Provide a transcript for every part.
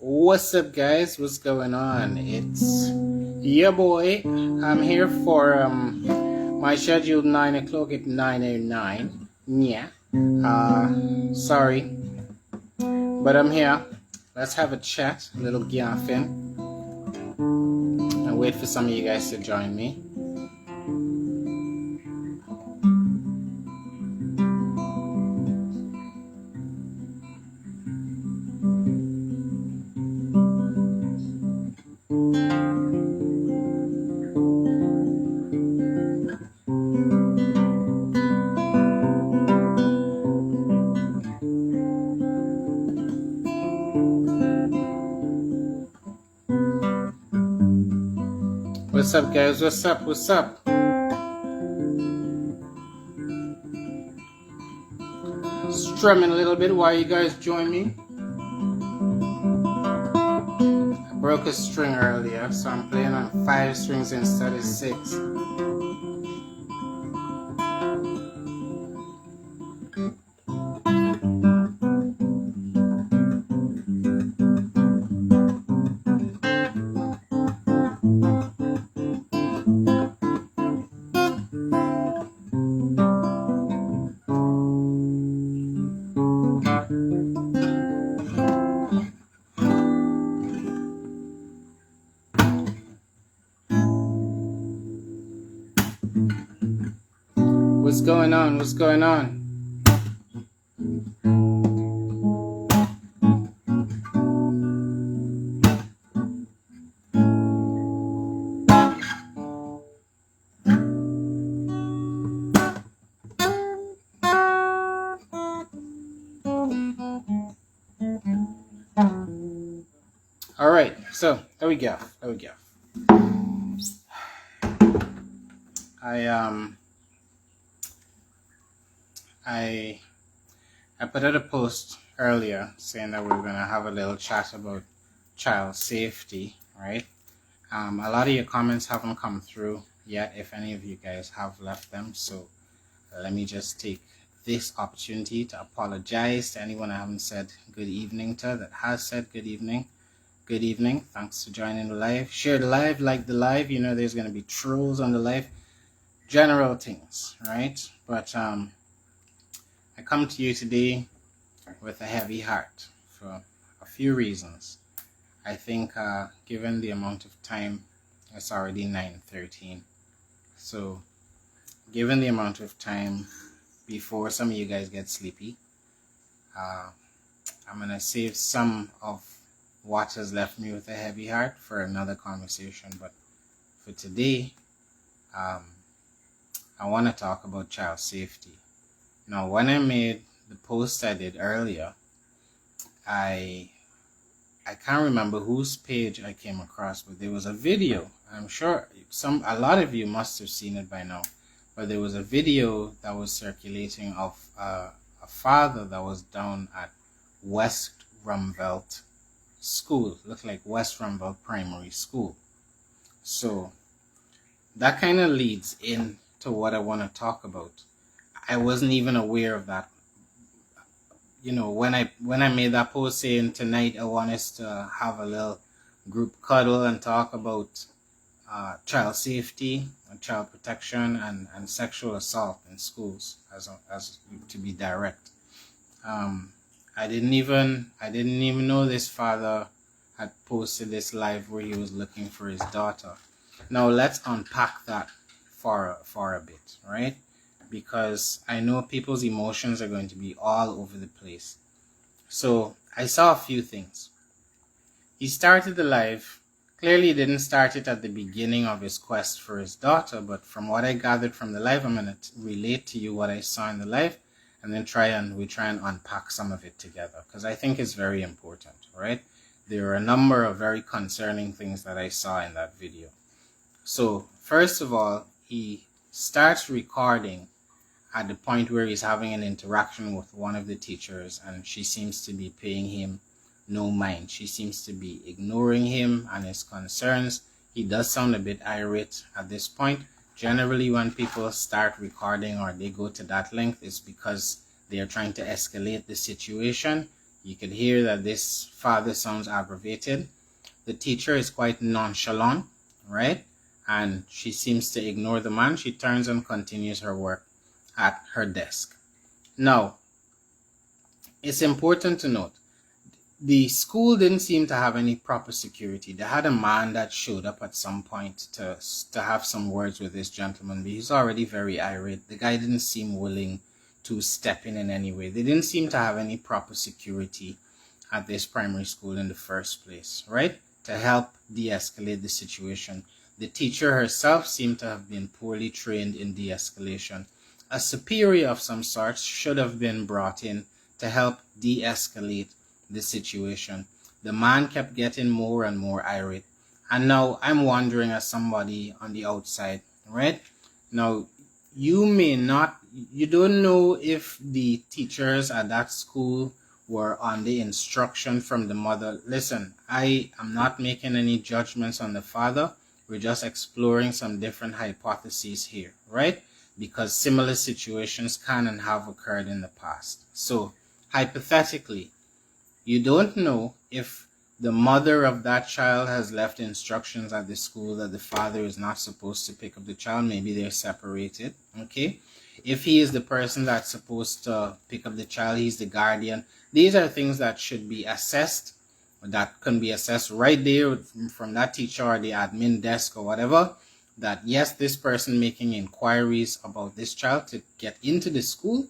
What's up, guys? What's going on? It's your boy. I'm here for my scheduled 9 o'clock at 9:09. Yeah. Sorry, but I'm here. Let's have a chat, a little Guyana film, and wait for some of you guys to join me. What's up, guys? What's up? What's up? Strumming a little bit while you guys join me. I broke a string earlier, so I'm playing on 5 strings instead of 6. What's going on? What's going on? All right, so there we go. I put out a post earlier saying that we were gonna have a little chat about child safety, right? A lot of your comments haven't come through yet, if any of you guys have left them. So let me just take this opportunity to apologize to anyone I haven't said good evening to that has said good evening. Good evening. Thanks for joining the live. Share the live, like the live. You know there's going to be trolls on the live. General things, right? But I come to you today with a heavy heart for a few reasons. I think given the amount of time, it's already 9:13. So given the amount of time before some of you guys get sleepy, I'm going to save some of what has left me with a heavy heart for another conversation. But for today, I want to talk about child safety. Now, when I made the post I did earlier, I can't remember whose page I came across, but there was a video. I'm sure a lot of you must have seen it by now, but there was a video that was circulating of a father that was down at West Rumvelt School. Looked like West Rumvelt Primary School. So that kind of leads into what I want to talk about. I wasn't even aware of that. You know, when I made that post saying tonight I want us to have a little group cuddle and talk about child safety and child protection and sexual assault in schools, as to be direct. I didn't even know this father had posted this live where he was looking for his daughter. Now let's unpack that for a bit, right? Because I know people's emotions are going to be all over the place. So I saw a few things. He started the live. Clearly he didn't start it at the beginning of his quest for his daughter, but from what I gathered from the live, I'm going to relate to you what I saw in the live, and then we try and unpack some of it together, because I think it's very important, right? There are a number of very concerning things that I saw in that video. So first of all, he starts recording at the point where he's having an interaction with one of the teachers, and she seems to be paying him no mind. She seems to be ignoring him and his concerns. He does sound a bit irate at this point. Generally, when people start recording or they go to that length, it's because they are trying to escalate the situation. You could hear that this father sounds aggravated. The teacher is quite nonchalant, right? And she seems to ignore the man. She turns and continues her work at her desk. Now, it's important to note, the school didn't seem to have any proper security. They had a man that showed up at some point to have some words with this gentleman, but he's already very irate. The guy didn't seem willing to step in any way. They didn't seem to have any proper security at this primary school in the first place, right? To help de-escalate the situation. The teacher herself seemed to have been poorly trained in de-escalation. A superior of some sort should have been brought in to help de-escalate the situation. The man kept getting more and more irate. And now I'm wondering, as somebody on the outside, right? Now, you don't know if the teachers at that school were on the instruction from the mother. Listen, I am not making any judgments on the father. We're just exploring some different hypotheses here, right? Because similar situations can and have occurred in the past. So, hypothetically, you don't know if the mother of that child has left instructions at the school that the father is not supposed to pick up the child. Maybe they're separated, okay? If he is the person that's supposed to pick up the child, he's the guardian. These are things that should be assessed, that can be assessed right there from that teacher or the admin desk or whatever, that yes, this person making inquiries about this child to get into the school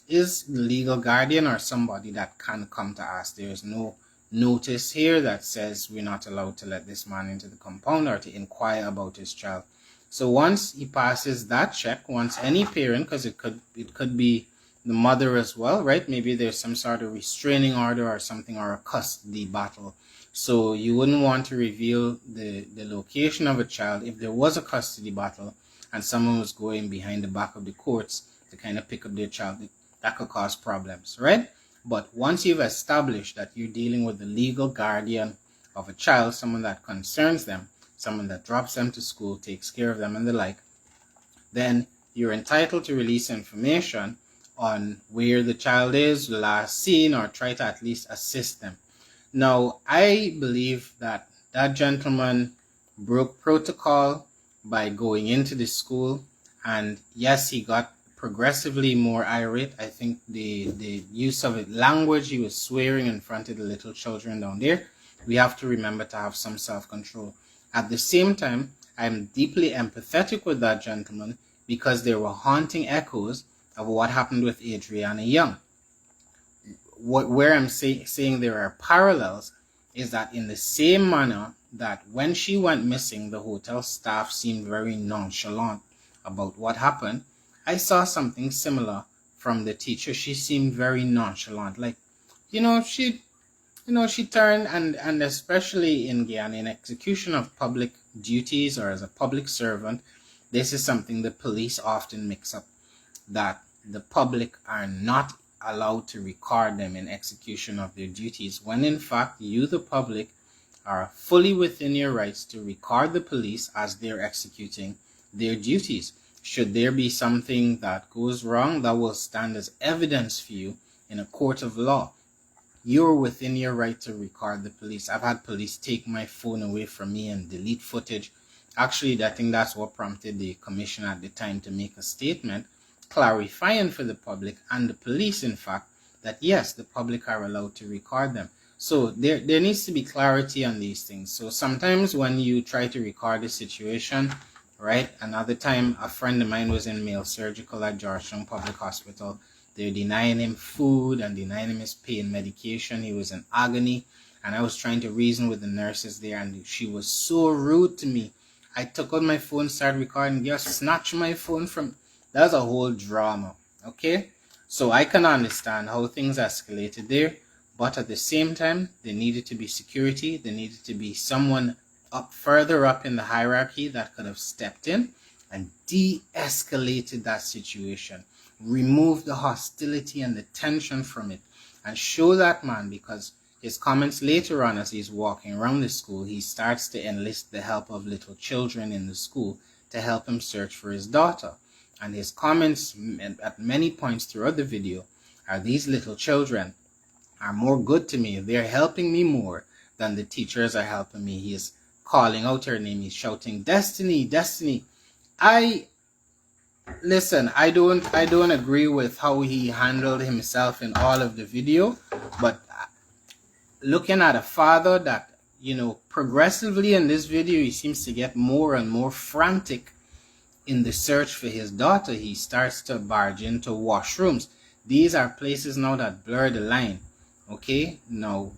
is the legal guardian or somebody that can come to us. There is no notice here that says we're not allowed to let this man into the compound or to inquire about his child. So once he passes that check, once any parent, because it could be the mother as well, right? Maybe there's some sort of restraining order or something, or a custody battle. So you wouldn't want to reveal the location of a child if there was a custody battle and someone was going behind the back of the courts to kind of pick up their child. That could cause problems, right? But once you've established that you're dealing with the legal guardian of a child, someone that concerns them, someone that drops them to school, takes care of them and the like, then you're entitled to release information on where the child is, last seen, or try to at least assist them. Now, I believe that that gentleman broke protocol by going into the school, and yes, he got progressively more irate. I think the use of it, language, he was swearing in front of the little children down there. We have to remember to have some self-control. At the same time, I'm deeply empathetic with that gentleman because there were haunting echoes of what happened with Adriana Young. Where I'm saying there are parallels is that in the same manner that when she went missing, the hotel staff seemed very nonchalant about what happened. I saw something similar from the teacher. She seemed very nonchalant. Like, she turned, and especially in Guyana, in execution of public duties or as a public servant, this is something the police often mix up, that the public are not allowed to record them in execution of their duties, when in fact you, the public, are fully within your rights to record the police as they're executing their duties. Should there be something that goes wrong, that will stand as evidence for you in a court of law. You're within your right to record the police. I've had police take my phone away from me and delete footage. Actually, I think that's what prompted the commissioner at the time to make a statement clarifying for the public and the police, in fact, that yes, the public are allowed to record them. So there needs to be clarity on these things. So sometimes when you try to record a situation, right? Another time, a friend of mine was in male surgical at Georgetown Public Hospital. They're denying him food and denying him his pain medication. He was in agony. And I was trying to reason with the nurses there, and she was so rude to me. I took out my phone, started recording, just snatched my phone from... That's a whole drama, okay? So I can understand how things escalated there. But at the same time, there needed to be security. There needed to be someone further up in the hierarchy that could have stepped in and de-escalated that situation, remove the hostility and the tension from it, and show that man, because his comments later on as he's walking around the school, he starts to enlist the help of little children in the school to help him search for his daughter. And his comments at many points throughout the video are these little children are more good to me. They're helping me more than the teachers are helping me. He is calling out her name. He's shouting, Destiny, Destiny. Listen, I don't agree with how he handled himself in all of the video, but looking at a father that, progressively in this video, he seems to get more and more frantic in the search for his daughter. He starts to barge into washrooms. These are places now that blur the line. Okay, now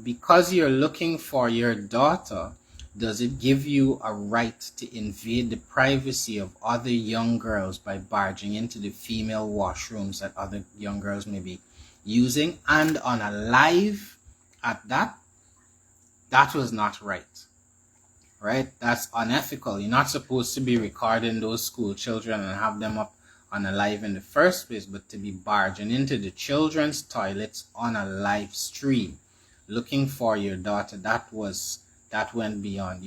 because you're looking for your daughter, does it give you a right to invade the privacy of other young girls by barging into the female washrooms that other young girls may be using, and on a live at that? That was not right. Right? That's unethical. You're not supposed to be recording those school children and have them up on a live in the first place, but to be barging into the children's toilets on a live stream looking for your daughter, that went beyond.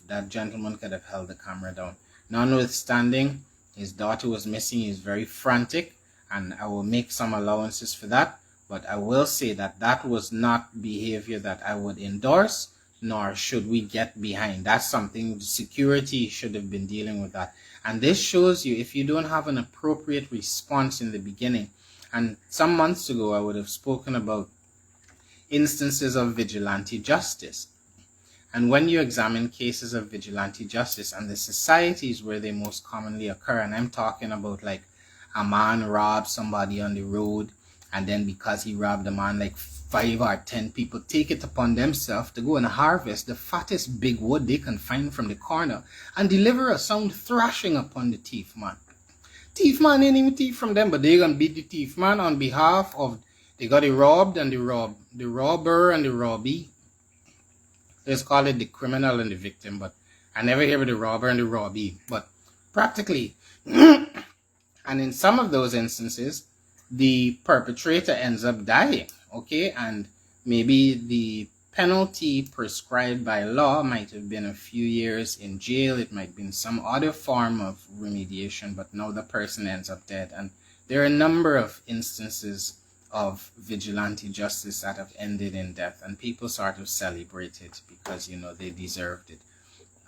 That gentleman could have held the camera down. Notwithstanding, his daughter was missing. He's very frantic, and I will make some allowances for that, but I will say that that was not behavior that I would endorse, nor should we get behind. That's something security should have been dealing with that. And this shows you, if you don't have an appropriate response in the beginning, and some months ago I would have spoken about instances of vigilante justice. And when you examine cases of vigilante justice and the societies where they most commonly occur, and I'm talking about like a man robbed somebody on the road, and then because he robbed a man, like 5 or 10 people take it upon themselves to go and harvest the fattest big wood they can find from the corner and deliver a sound thrashing upon the thief man. Thief man ain't even thief from them, but they gonna beat the thief man on behalf of, they got it robbed and the robber and the robbie. Let's call it the criminal and the victim, but I never hear of the robber and the robbie. But practically, and in some of those instances, the perpetrator ends up dying, okay? And maybe the penalty prescribed by law might have been a few years in jail. It might have been some other form of remediation, but now the person ends up dead. And there are a number of instances of vigilante justice that have ended in death, and people sort of celebrate it because, they deserved it.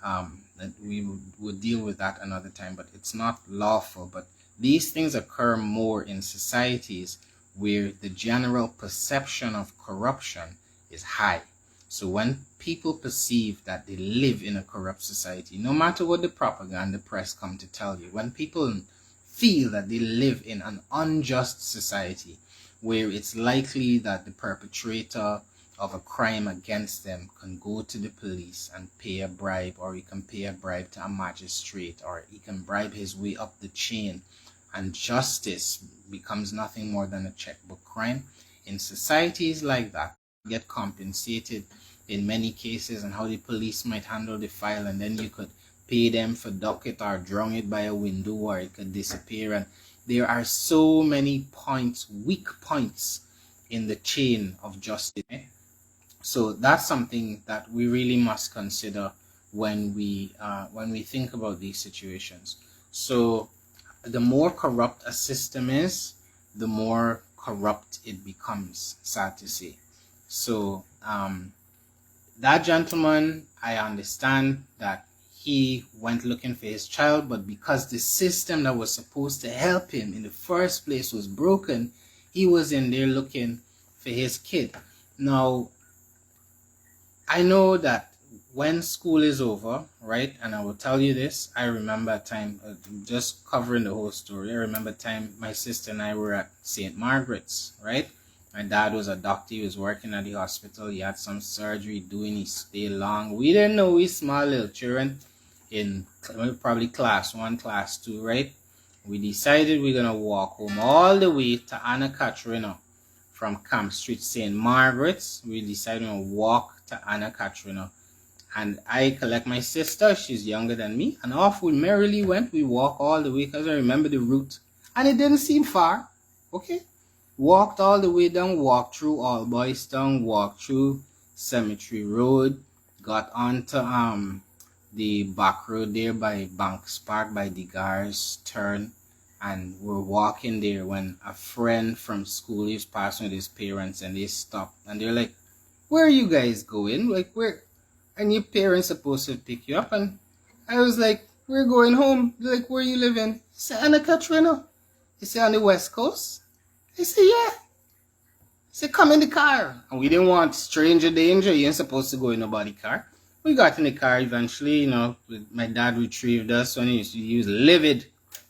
And we would deal with that another time, but it's not lawful. But these things occur more in societies where the general perception of corruption is high. So when people perceive that they live in a corrupt society, no matter what the propaganda press come to tell you, when people feel that they live in an unjust society where it's likely that the perpetrator of a crime against them can go to the police and pay a bribe, or he can pay a bribe to a magistrate, or he can bribe his way up the chain, and justice becomes nothing more than a checkbook crime. In societies like that, you get compensated in many cases, and how the police might handle the file, and then you could pay them for duck it or drown it by a window, or it could disappear. And there are so many points, weak points in the chain of justice. So that's something that we really must consider when we think about these situations. So the more corrupt a system is, the more corrupt it becomes, sad to say. So that gentleman, I understand that he went looking for his child, but because the system that was supposed to help him in the first place was broken, he was in there looking for his kid. Now, I know that when school is over, right, and I will tell you this, I remember a time, just covering the whole story, I remember a time my sister and I were at St. Margaret's, right? My dad was a doctor, he was working at the hospital, he had some surgery doing, he stayed long. We didn't know, we small little children in probably class 1, class 2, right? We decided we're going to walk home all the way to Anna Katrina from Camp Street, St. Margaret's. We decided to walk to Anna Katrina. And I collect my sister, she's younger than me, and off we merrily went. We walked all the way because I remember the route. And it didn't seem far, okay? Walked all the way down, walked through All Boys Town, walked through Cemetery Road, got onto the back road there by Banks Park, by the Gars turn, and we're walking there when a friend from school is passing with his parents, and they stop and they're like, "Where are you guys going? Like, where? And your parents supposed to pick you up?" And I was like, "We're going home." They're like, "Where you living?" He said, "On the Katrina." He said, "On the West Coast?" I said, "Yeah." He said, "Come in the car." And we didn't want stranger danger. You ain't supposed to go in nobody's car. We got in the car eventually, my dad retrieved us when he used to use livid.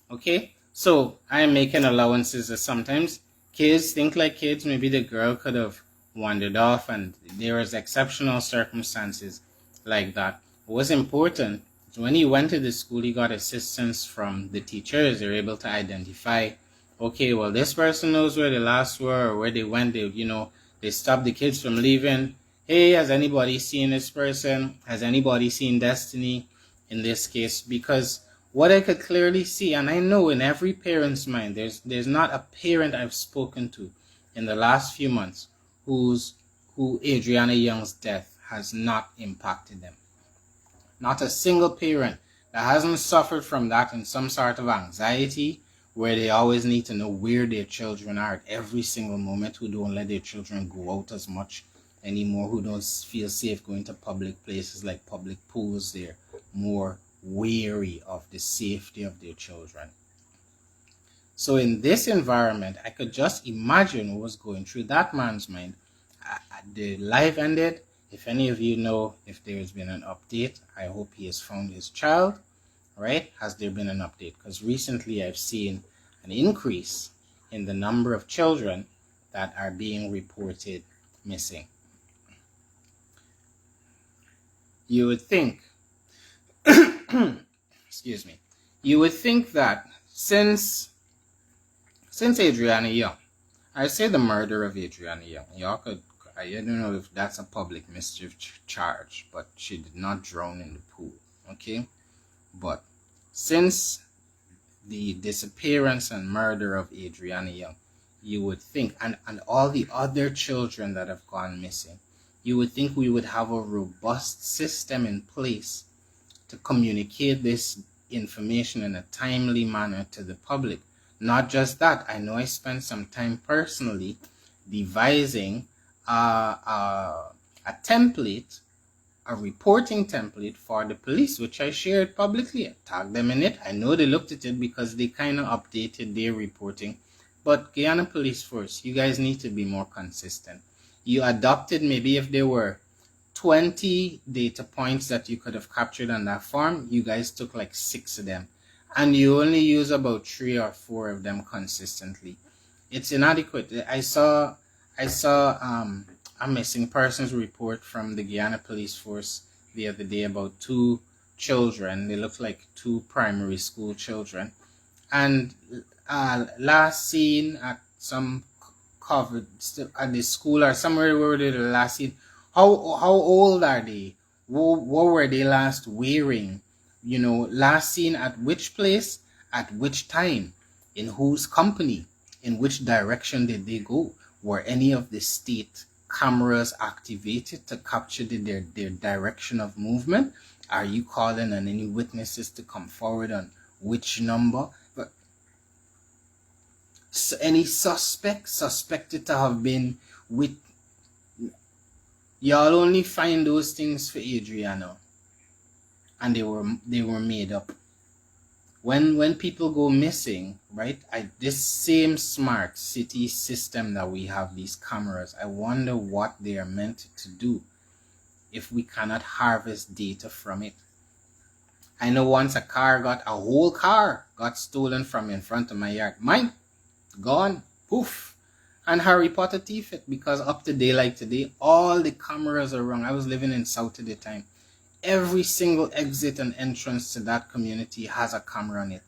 Okay? So I am making allowances that sometimes kids think like kids. Maybe the girl could have wandered off, and there was exceptional circumstances like that. What was important is when he went to the school, he got assistance from the teachers. They were able to identify, okay, well, this person knows where the last were or where they went. They stopped the kids from leaving. Hey, has anybody seen this person? Has anybody seen Destiny in this case? Because what I could clearly see, and I know in every parent's mind, there's not a parent I've spoken to in the last few months who Adriana Young's death has not impacted them. Not a single parent that hasn't suffered from that in some sort of anxiety, where they always need to know where their children are at every single moment, who don't let their children go out as much anymore, who don't feel safe going to public places like public pools. They're more wary of the safety of their children. So in this environment, I could just imagine what was going through that man's mind. The life ended. If any of you know if there has been an update, I hope he has found his child, right? Has there been an update? Because recently I've seen an increase in the number of children that are being reported missing. You would think, excuse me, you would think that since Adriana Young, I say the murder of Adriana Young, I don't know if that's a public mischief charge, but she did not drown in the pool, okay? But since the disappearance and murder of Adriana Young, you would think, and all the other children that have gone missing, you would think we would have a robust system in place to communicate this information in a timely manner to the public. Not just that, I know I spent some time personally devising a template, a reporting template for the police, which I shared publicly. I tagged them in it. I know they looked at it because they kind of updated their reporting. But Guyana Police Force, you guys need to be more consistent. You adopted, maybe if there were 20 data points that you could have captured on that form, you guys took like 6 of them. And you only use about 3 or 4 of them consistently. It's inadequate. I saw a missing persons report from the Guyana Police Force the other day about 2 children. They look like 2 primary school children. And last seen at some covered at the school or somewhere where they were last seen. How old are they? What were they last wearing? Last seen at which place, at which time, in whose company, in which direction did they go? Were any of the state cameras activated to capture their direction of movement? Are you calling on any witnesses to come forward on which number? But any suspected to have been with, y'all only find those things for Adriana, and they were made up. When people go missing, right? This same smart city system that we have, these cameras, I wonder what they are meant to do if we cannot harvest data from it. I know once a whole car got stolen from in front of my yard. Mine, gone, poof. And Harry Potter thief it, because up to day like today, all the cameras are wrong. I was living in South at the time. Every single exit and entrance to that community has a camera on it.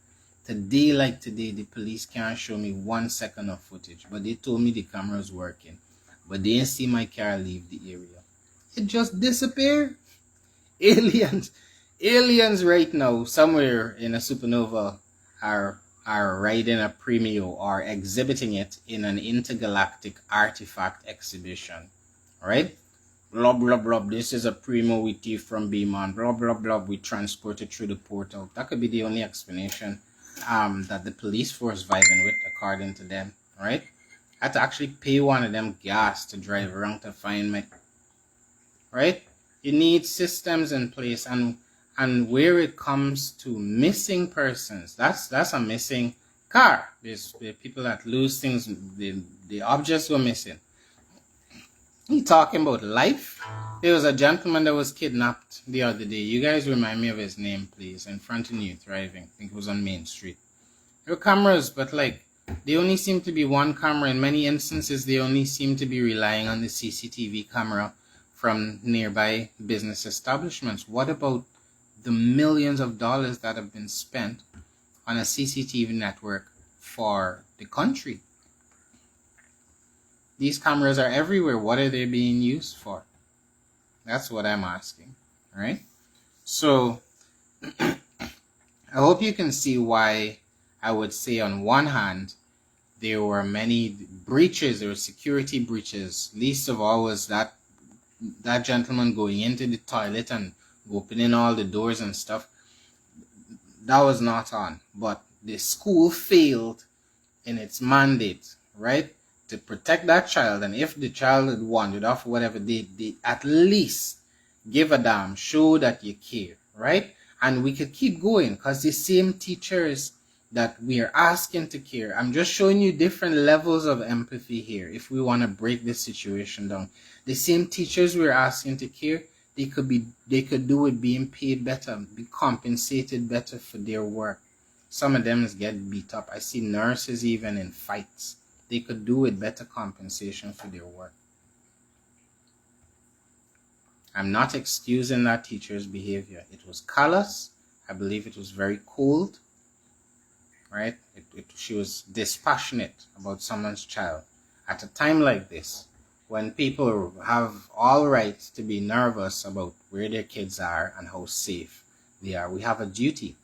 Today like today, the police can't show me 1 second of footage, but they told me the camera's working. But they didn't see my car leave the area. It just disappeared. Aliens right now, somewhere in a supernova, are riding a premio or exhibiting it in an intergalactic artifact exhibition. Right? Blah, blah, blah. This is a primo we thief from B-Man. Blah, blah, blah. We transport it through the portal. That could be the only explanation that the police force vibing with, according to them, right? I had to actually pay one of them gas to drive around to find me, right? You need systems in place, and where it comes to missing persons, that's a missing car. There's people that lose things. The objects were missing. You talking about life? There was a gentleman that was kidnapped the other day. You guys remind me of his name, please. In front of you, Thriving. I think it was on Main Street. There were cameras, but like, they only seem to be one camera. In many instances, they only seem to be relying on the CCTV camera from nearby business establishments. What about the millions of dollars that have been spent on a CCTV network for the country? These cameras are everywhere. What are they being used for? That's what I'm asking, right? So, I hope you can see why I would say on one hand, there were many breaches, there were security breaches. Least of all was that gentleman going into the toilet and opening all the doors and stuff. That was not on. But the school failed in its mandate, right? To protect that child. And if the child had wandered off or whatever, they at least give a damn, show that you care, right? And we could keep going because the same teachers that we are asking to care. I'm just showing you different levels of empathy here if we want to break this situation down. The same teachers we're asking to care, they could do it being paid better, be compensated better for their work. Some of them get beat up. I see nurses even in fights. They could do with better compensation for their work. I'm not excusing that teacher's behavior. It was callous. I believe it was very cold. Right? She was dispassionate about someone's child. At a time like this, when people have all right to be nervous about where their kids are and how safe they are, we have a duty.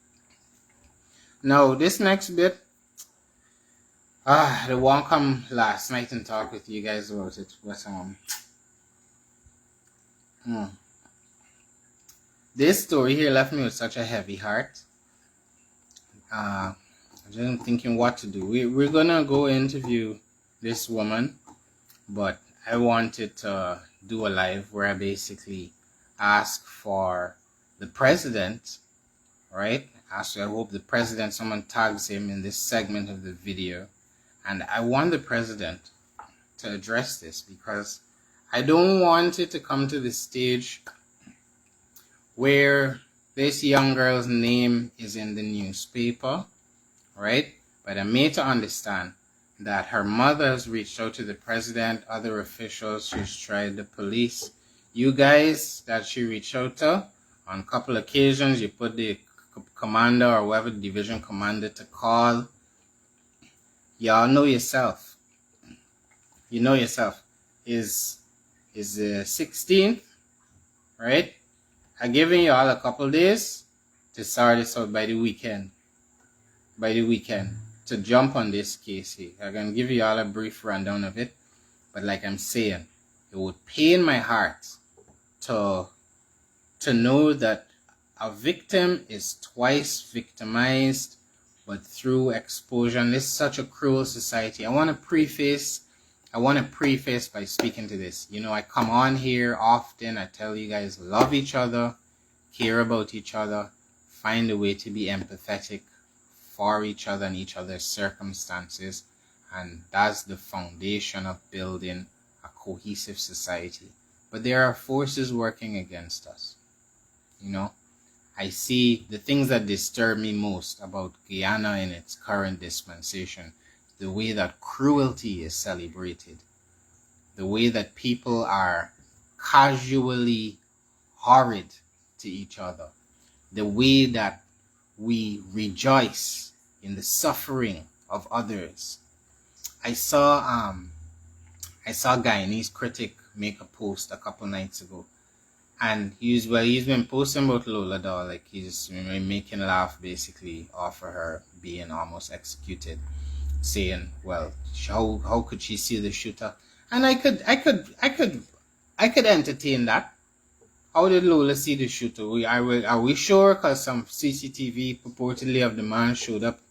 Now, this next bit, I won't come last night and talk with you guys about it, but this story here left me with such a heavy heart. I'm just thinking what to do. We're gonna go interview this woman, but I wanted to do a live where I basically ask for the president, right? I hope the president, someone tags him in this segment of the video, and I want the president to address this because I don't want it to come to the stage where this young girl's name is in the newspaper, right? But I'm made to understand that her mother has reached out to the president, other officials, she's tried the police. You guys that she reached out to, on a couple occasions, you put the commander or whoever, division commander to call. Y'all know yourself. You know yourself. Is the 16th, right? I'm giving y'all a couple days to sort this out by the weekend. To jump on this case here. I'm going to give you all a brief rundown of it. But like I'm saying, it would pain my heart to know that a victim is twice victimized, but through exposure. And this is such a cruel society. I want to preface by speaking to this. You know, I come on here often. I tell you guys, love each other, care about each other, find a way to be empathetic for each other and each other's circumstances, and that's the foundation of building a cohesive society. But there are forces working against us. You know, I see the things that disturb me most about Guyana in its current dispensation, the way that cruelty is celebrated, the way that people are casually horrid to each other, the way that we rejoice in the suffering of others. I saw Guyanese critic make a post a couple nights ago, and he's been posting about Lola Doll, like he's making laugh basically off of her being almost executed, saying, well, how could she see the shooter? And I could entertain that. How did Lola see the shooter? Are we sure? Because some CCTV purportedly of the man showed up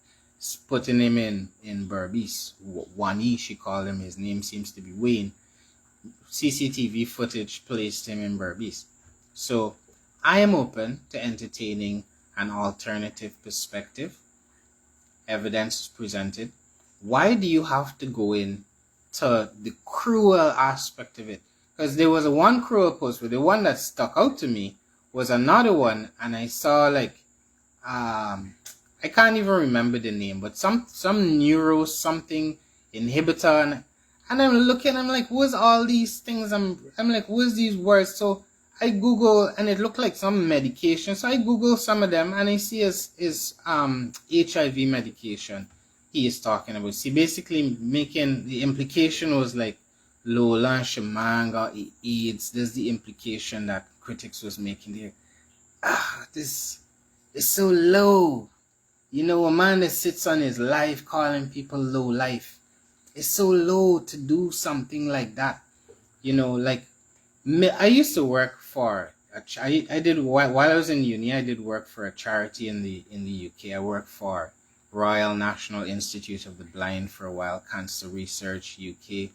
putting him in Berbice. Wani, she called him. His name seems to be Wayne. CCTV footage placed him in Berbice. So I am open to entertaining an alternative perspective. Evidence is presented. Why do you have to go in to the cruel aspect of it? Because there was one cruel post, but the one that stuck out to me was another one, and I saw like I can't even remember the name, but some neuro something inhibitor, and I'm looking, I'm like, what's all these things? I'm like, what's these words? So I Google, and it looked like some medication. So I Google some of them, and I see is HIV medication he is talking about. See, basically making the implication was like Lola and Shemanga AIDS. There's the implication that critics was making there. This is so low. You know, a man that sits on his life calling people low life. It's so low to do something like that. You know, like I used to work for I did while I was in uni. I did work for a charity in the UK. I worked for Royal National Institute of the Blind for a while, Cancer Research UK,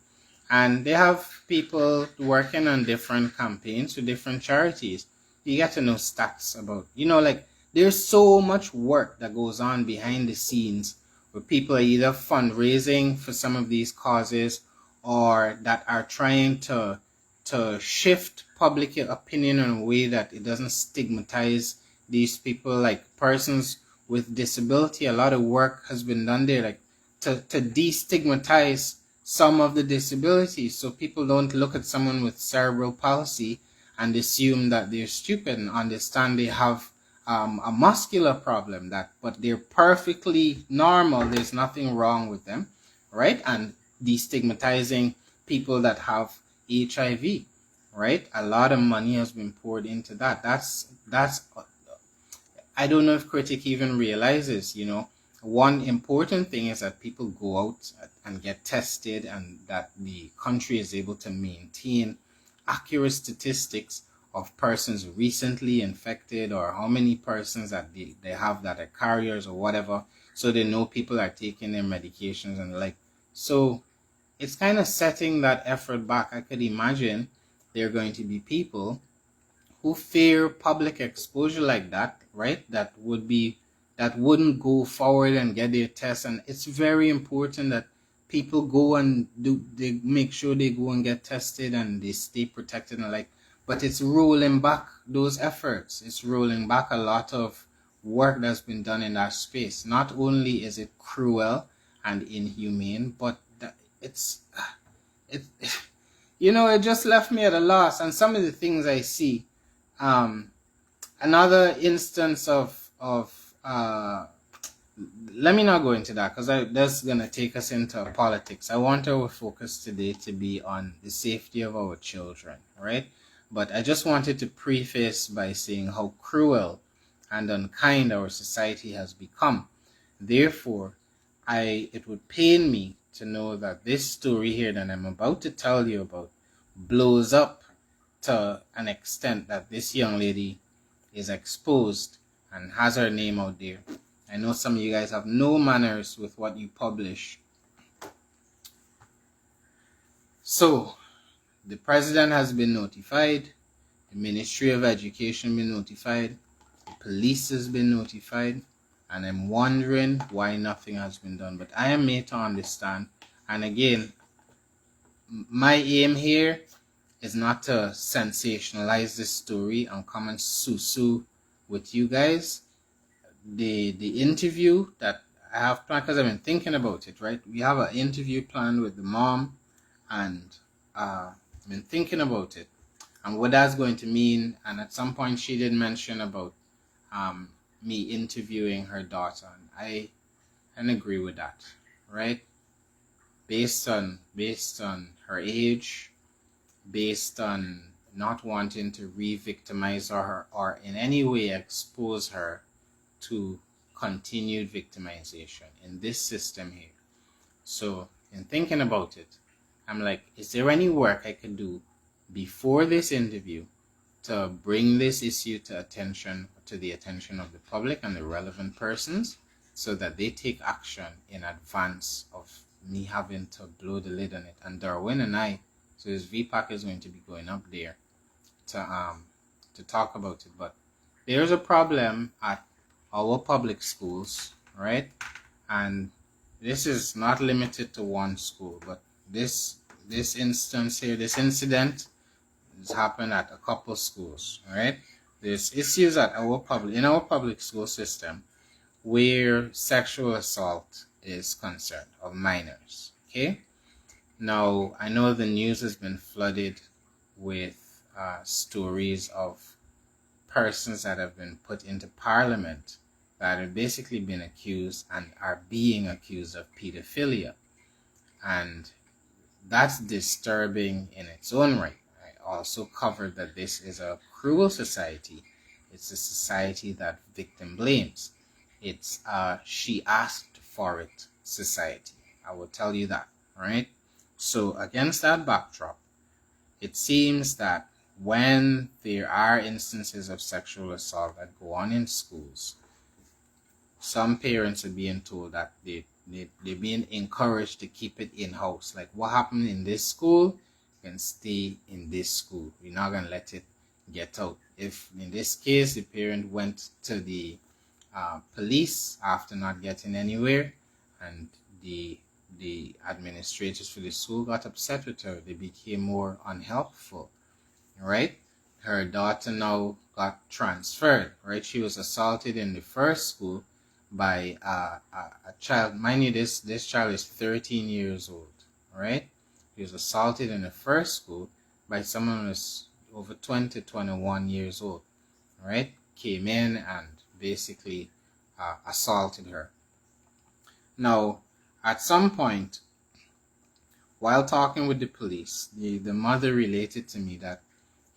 and they have people working on different campaigns for different charities. You get to know stats about, you know, like there's so much work that goes on behind the scenes where people are either fundraising for some of these causes or that are trying to shift public opinion in a way that it doesn't stigmatize these people, like persons with disability. A lot of work has been done there, like to destigmatize some of the disabilities, so people don't look at someone with cerebral palsy and assume that they're stupid and understand they have a muscular problem, but they're perfectly normal. There's nothing wrong with them, right? And destigmatizing people that have HIV, right? A lot of money has been poured into that. That's I don't know if critic even realizes, you know, one important thing is that people go out and get tested, and that the country is able to maintain accurate statistics of persons recently infected, or how many persons that they have that are carriers or whatever, so they know people are taking their medications and like. So it's kind of setting that effort back. I could imagine there are going to be people who fear public exposure like that, right? That wouldn't go forward and get their tests. And it's very important that people go and they make sure they go and get tested and they stay protected and like. But it's rolling back those efforts. It's rolling back a lot of work that's been done in that space. Not only is it cruel and inhumane, but it's you know, it just left me at a loss. And some of the things I see, another instance of let me not go into that, because that's gonna take us into politics. I want our focus today to be on the safety of our children, right? But I just wanted to preface by saying how cruel and unkind our society has become. Therefore, it would pain me to know that this story here that I'm about to tell you about blows up to an extent that this young lady is exposed and has her name out there. I know some of you guys have no manners with what you publish. So, the president has been notified, the Ministry of Education been notified, the police has been notified, and I'm wondering why nothing has been done. But I am made to understand, and again, my aim here is not to sensationalize this story and come and sue with you guys. The interview that I have planned, because I've been thinking about it, right? We have an interview planned with the mom, and I've been thinking about it and what that's going to mean. And at some point she did mention about me interviewing her daughter, and I can agree with that, right? Based on her age, based on not wanting to re-victimize her or in any way expose her to continued victimization in this system here. So in thinking about it, I'm like, is there any work I could do before this interview to bring this issue to the attention of the public and the relevant persons, so that they take action in advance of me having to blow the lid on it. And Darwin and I, so this VPAC is going to be going up there to talk about it. But there's a problem at our public schools, right? And this is not limited to one school, but this instance here, this incident has happened at a couple schools, right? There's issues at in our public school system where sexual assault is concerned of minors. Okay, now I know the news has been flooded with stories of persons that have been put into parliament that have basically been accused and are being accused of pedophilia, and that's disturbing in its own right. I also covered that this is a cruel society. It's a society that victim blames. It's she asked for it society. I will tell you that, right? So against that backdrop, it seems that when there are instances of sexual assault that go on in schools, some parents are being told that they're being encouraged to keep it in-house. Like, what happened in this school can stay in this school. We're not going to let it get out. If, in this case, the parent went to the police after not getting anywhere, and the administrators for the school got upset with her, they became more unhelpful, right? Her daughter now got transferred, right? She was assaulted in the first school by a child. Mind you, this child is 13 years old, right? He was assaulted in the first school by someone who was over 20, 21 years old, right? Came in and basically assaulted her. Now, at some point, while talking with the police, the mother related to me that,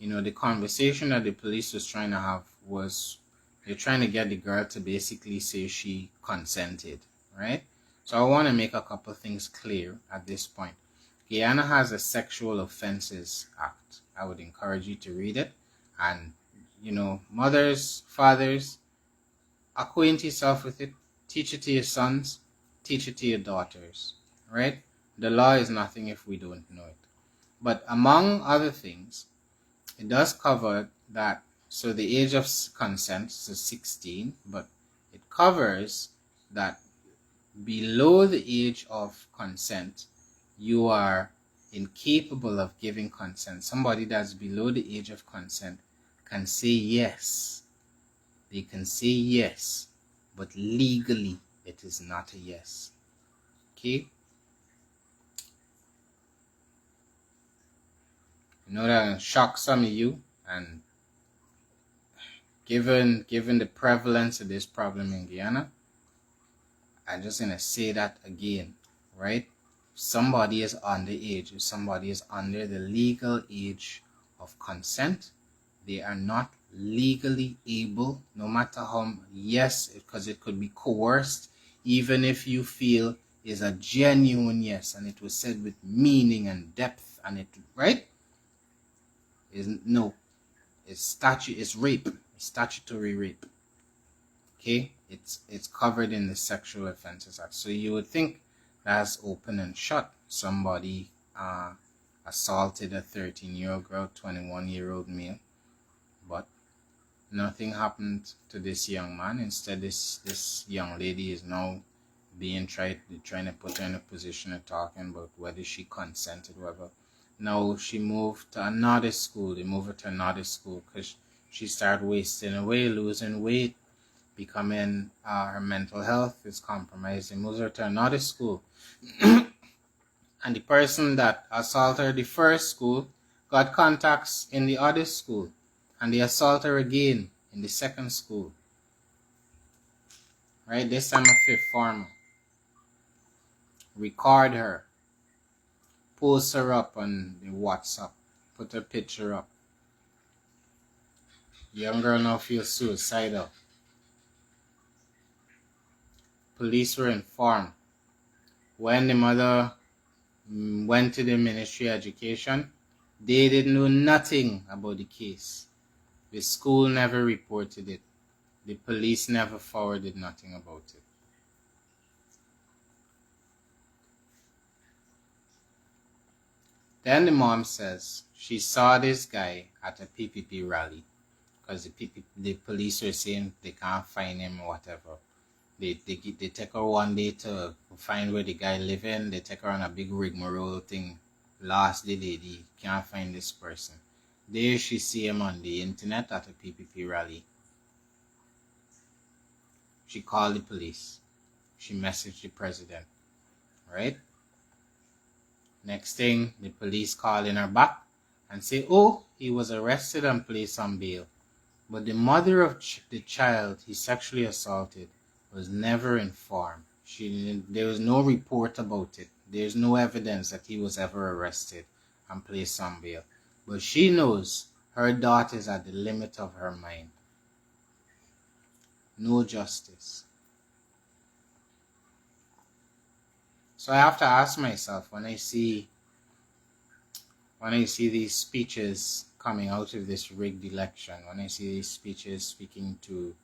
the conversation that the police was trying to have was they're trying to get the girl to basically say she consented, right? So I want to make a couple things clear at this point. Guyana has a Sexual Offences Act. I would encourage you to read it. And, mothers, fathers, acquaint yourself with it. Teach it to your sons. Teach it to your daughters, right? The law is nothing if we don't know it. But among other things, it does cover that. So the age of consent is 16, but it covers that below the age of consent, you are incapable of giving consent. Somebody that's below the age of consent can say yes. They can say yes, but legally it is not a yes. Okay? I know that will shock some of you, and given the prevalence of this problem in Guyana, I'm just going to say that again, right? If somebody is underage, if somebody is under the legal age of consent, they are not legally able, no matter how, yes, because it could be coerced, even if you feel is a genuine yes, and it was said with meaning and depth, and it, right? It's rape, it's statutory rape. Okay, it's covered in the Sexual Offences Act. So you would think that's open and shut. Somebody assaulted a 13-year-old girl, 21-year-old male, but nothing happened to this young man. Instead, this young lady is now being trying to put her in a position of talking about whether she consented, whatever. Now she moved to another school. They moved her to another school because she started wasting away, losing weight, becoming her mental health is compromised. They moved her to another school. And the person that assaulted her the first school got contacts in the other school, and they assault her again in the second school. Right? This time a fifth former. Record her. Post her up on the WhatsApp. Put her picture up. The young girl now feels suicidal. Police were informed. When the mother went to the Ministry of Education, they didn't know nothing about the case. The school never reported it. The police never forwarded nothing about it. Then the mom says she saw this guy at a PPP rally because the police were saying they can't find him or whatever. They take her one day to find where the guy living. They take her on a big rigmarole thing. Last the lady can't find this person. There she see him on the internet at a PPP rally. She called the police. She messaged the president. Right? Next thing, the police calling her back and say, oh, he was arrested and placed on bail. But the mother of the child he sexually assaulted was never informed. There was no report about it. There's no evidence that he was ever arrested and placed on bail. But she knows her daughter is at the limit of her mind. No justice. So I have to ask myself when I see these speeches coming out of this rigged election, when I see these speeches speaking to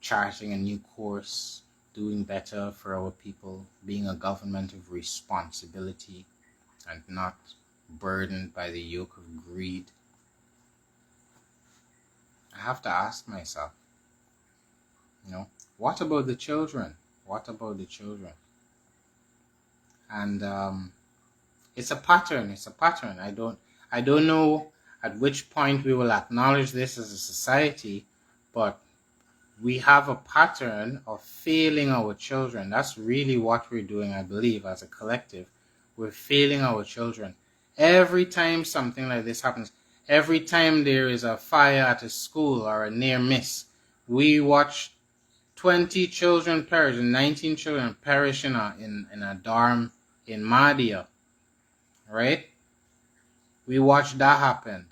charting a new course, doing better for our people, being a government of responsibility and not burdened by the yoke of greed, I have to ask myself, what about the children? What about the children? And it's a pattern. It's a pattern. I don't know at which point we will acknowledge this as a society, but we have a pattern of failing our children. That's really what we're doing, I believe, as a collective. We're failing our children. Every time something like this happens, every time there is a fire at a school or a near miss, we watch 20 children perish, 19 children perish in a dorm in Mahdia, right? We watched that happen,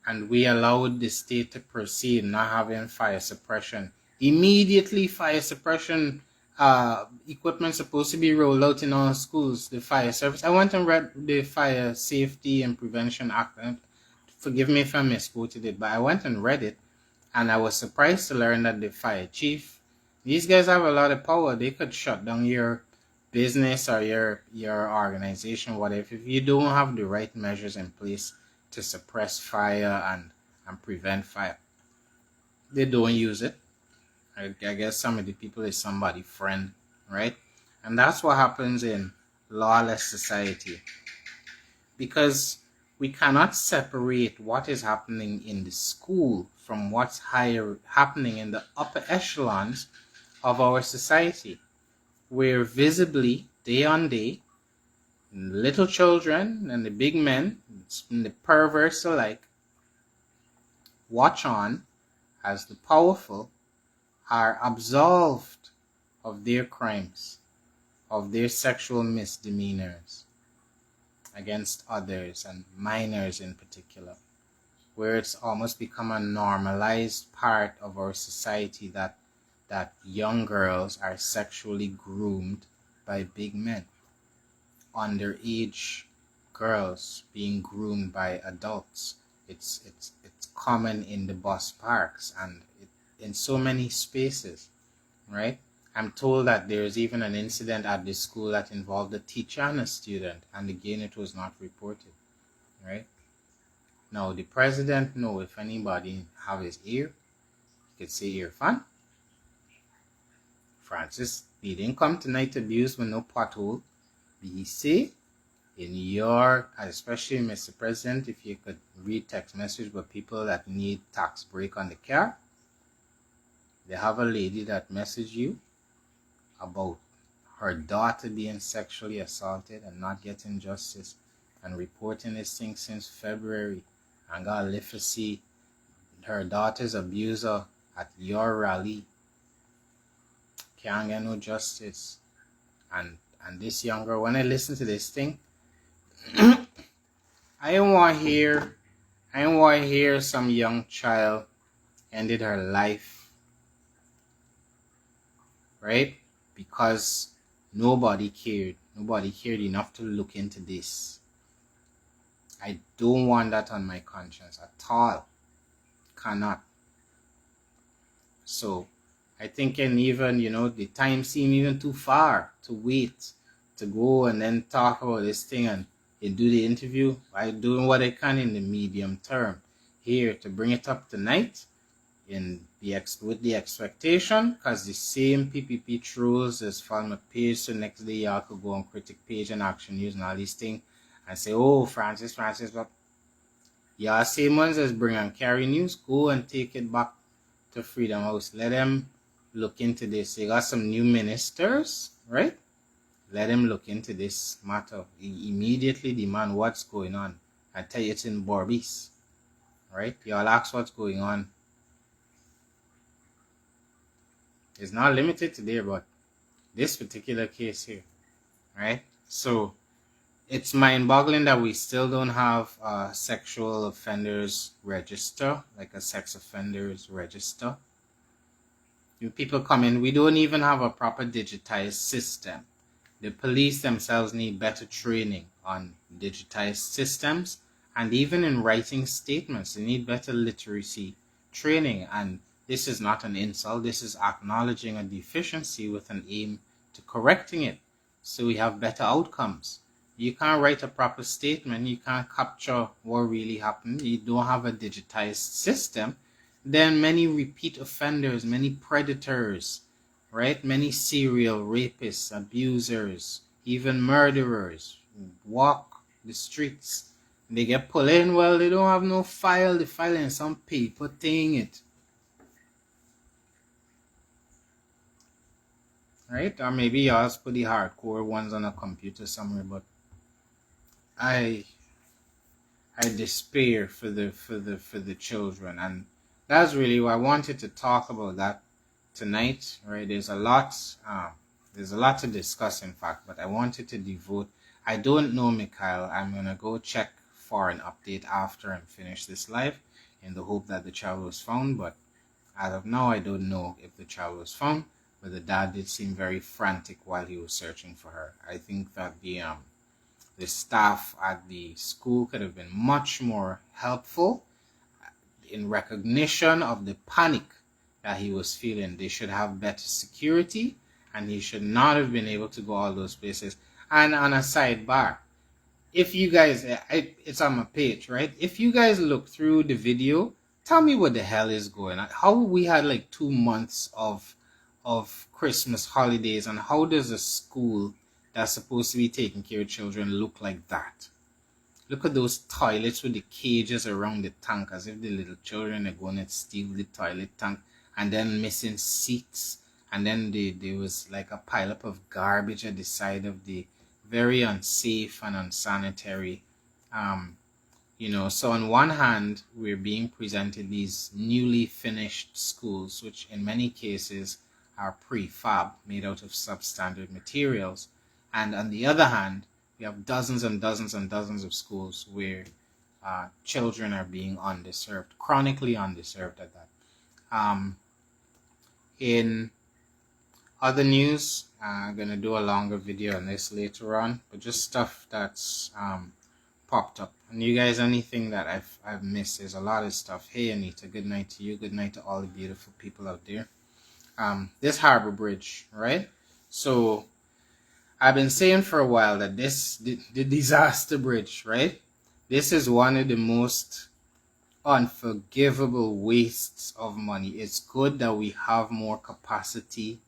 and we allowed the state to proceed, not having fire suppression. Immediately, fire suppression equipment supposed to be rolled out in all schools, the fire service. I went and read the Fire Safety and Prevention Act. Forgive me if I misquoted it, but I went and read it, and I was surprised to learn that the fire chief, these guys have a lot of power. They could shut down your business or your organization, whatever, if you don't have the right measures in place to suppress fire and prevent fire. They don't use it. I guess some of the people is somebody's friend, right? And that's what happens in lawless society. Because we cannot separate what is happening in the school from what's happening in the upper echelons of our society, where visibly, day on day, little children and the big men, and the perverse alike, watch on as the powerful are absolved of their crimes, of their sexual misdemeanors against others and minors in particular, where it's almost become a normalized part of our society that young girls are sexually groomed by big men. Underage girls being groomed by adults. It's common in the bus parks and in so many spaces, right? I'm told that there's even an incident at the school that involved a teacher and a student, and again it was not reported, right? Now the president know if anybody have his ear, he could say earphone. Francis, he didn't come tonight to abuse with no pothole. Be safe in your, especially Mr. President, if you could read text message with people that need tax break on the car. They have a lady that messaged you about her daughter being sexually assaulted and not getting justice and reporting this thing since February and got live to see her daughter's abuser at your rally. Can't get no justice. And this young girl, when I listen to this thing, I don't want to hear some young child ended her life, right? Because nobody cared. Nobody cared enough to look into this. I don't want that on my conscience at all. Cannot. So I think, and even, the time seemed even too far to wait to go and then talk about this thing and do the interview. I'm doing what I can in the medium term here to bring it up tonight with the expectation, because the same PPP trolls as follow my page, so next day y'all could go on critic page and action news and all these things and say, oh, Francis, but y'all same ones as bring and carry news, go and take it back to Freedom House. Let them look into this. They got some new ministers, right? Let them look into this matter. Immediately demand what's going on. I tell you, it's in Borbies, right? Y'all ask what's going on. It's not limited to there, but this particular case here, right? So it's mind-boggling that we still don't have a sexual offenders register, like a sex offenders register. When people come in, we don't even have a proper digitized system. The police themselves need better training on digitized systems, and even in writing statements, they need better literacy training. And this is not an insult. This is acknowledging a deficiency with an aim to correcting it, so we have better outcomes. You can't write a proper statement. You can't capture what really happened. You don't have a digitized system. Then many repeat offenders, many predators, right? Many serial rapists, abusers, even murderers walk the streets. They get pulled in. Well, they don't have no file. The file in some paper thing it. Right? Or maybe yours put the hardcore ones on a computer somewhere, but I despair for the children, and that's really why I wanted to talk about that tonight. Right? There's a lot to discuss, in fact, but I wanted to devote. I don't know, Mikhail. I'm gonna go check for an update after I finish this live, in the hope that the child was found. But as of now, I don't know if the child was found. But the dad did seem very frantic while he was searching for her. I think that the staff at the school could have been much more helpful in recognition of the panic that he was feeling. They should have better security, and he should not have been able to go all those places. And on a sidebar, if you guys, it's on my page, right? If you guys look through the video, tell me what the hell is going on. How we had like 2 months of Christmas holidays, and how does a school that's supposed to be taking care of children look like that? Look at those toilets with the cages around the tank, as if the little children are going to steal the toilet tank, and then missing seats, and then there was like a pileup of garbage at the side of the very unsafe and unsanitary. So on one hand, we're being presented these newly finished schools, which in many cases are prefab, made out of substandard materials. And on the other hand, we have dozens and dozens and dozens of schools where children are being underserved, chronically underserved at that. In other news, I'm going to do a longer video on this later on, but just stuff that's popped up. And you guys, anything that I've missed, there's a lot of stuff. Hey, Anita, good night to you. Good night to all the beautiful people out there. This harbor bridge, right? So I've been saying for a while that the disaster bridge, right? This is one of the most unforgivable wastes of money. It's good that we have more capacity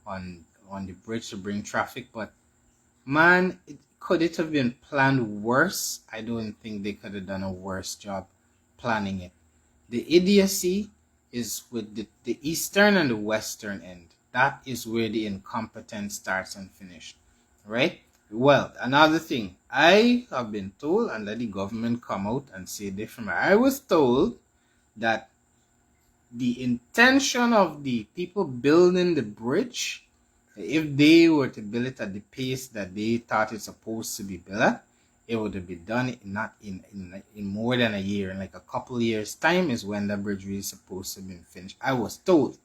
on the bridge to bring traffic, but man, could it have been planned worse? I don't think they could have done a worse job planning it. The idiocy is with the eastern and the western end. That is where the incompetence starts and finishes, right? Well, another thing, I have been told, and let the government come out and say different. I was told that the intention of the people building the bridge, if they were to build it at the pace that they thought it's supposed to be built at, it would have been done in more than a year. In like a couple of years' time is when the bridge really supposed to have been finished. I was told,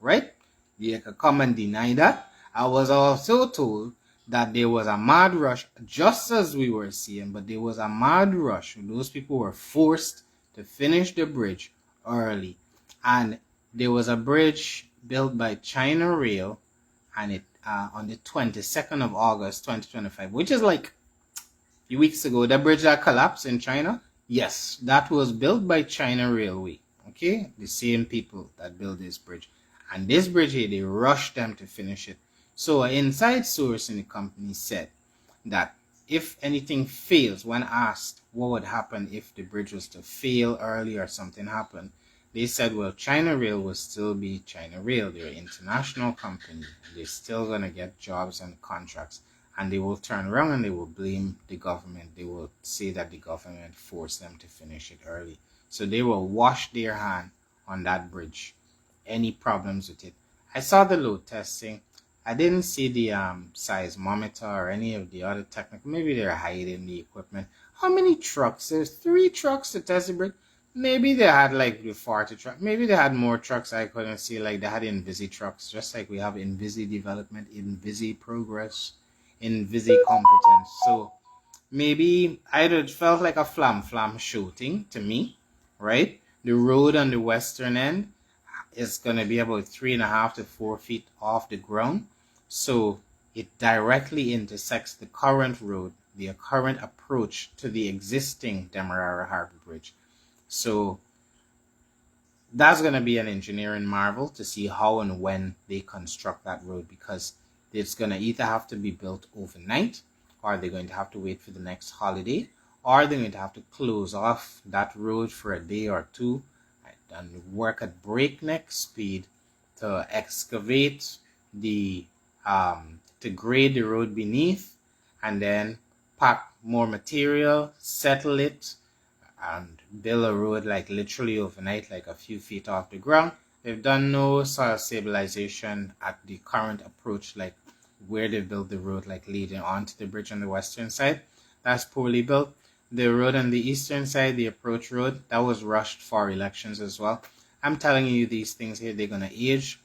right? You could come and deny that. I was also told that there was a mad rush, just as we were seeing, but there was a mad rush. Those people were forced to finish the bridge early. And there was a bridge built by China Rail, and on the 22nd of August 2025, which is like a few weeks ago, the bridge that collapsed in China. Yes, that was built by China Railway. Okay, the same people that built this bridge. And this bridge here, they rushed them to finish it. So an inside source in the company said that if anything fails, when asked what would happen if the bridge was to fail early or something happened, they said, well, China Rail will still be China Rail. They're an international company. They're still going to get jobs and contracts. And they will turn around and they will blame the government. They will say that the government forced them to finish it early. So they will wash their hand on that bridge. Any problems with it? I saw the load testing. I didn't see the seismometer or any of the other technical. Maybe they're hiding the equipment. How many trucks? There's 3 trucks to test the bridge. Maybe they had like the 40 trucks. Maybe they had more trucks I couldn't see. Like they had Invisi trucks. Just like we have Invisi development, Invisi progress, Invisi competence. So maybe it felt like a flam shooting to me, right? The road on the western end is going to be about 3.5 to 4 feet off the ground. So it directly intersects the current road, the current approach to the existing Demerara Harbor Bridge. So that's going to be an engineering marvel to see how and when they construct that road, because it's going to either have to be built overnight, or they're going to have to wait for the next holiday, or they're going to have to close off that road for a day or two and work at breakneck speed to excavate to grade the road beneath, and then pack more material, settle it, and build a road like literally overnight, like a few feet off the ground. They've done no soil stabilization at the current approach, like where they built the road, like leading onto the bridge on the western side. That's poorly built. The road on the eastern side, the approach road, that was rushed for elections as well. I'm telling you these things here, they're going to age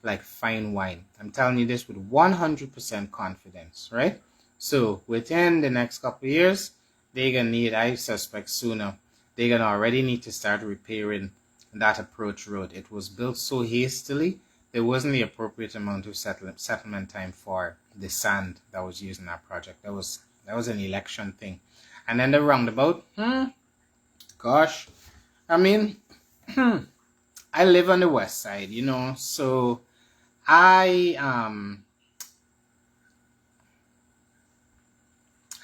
like fine wine. I'm telling you this with 100% confidence, right? So within the next couple of years, they're going to need, I suspect sooner, they're going to already need to start repairing that approach road. It was built so hastily, there wasn't the appropriate amount of settlement time for the sand that was used in that project. That was an election thing. And then the roundabout, gosh, I mean, I live on the west side, so I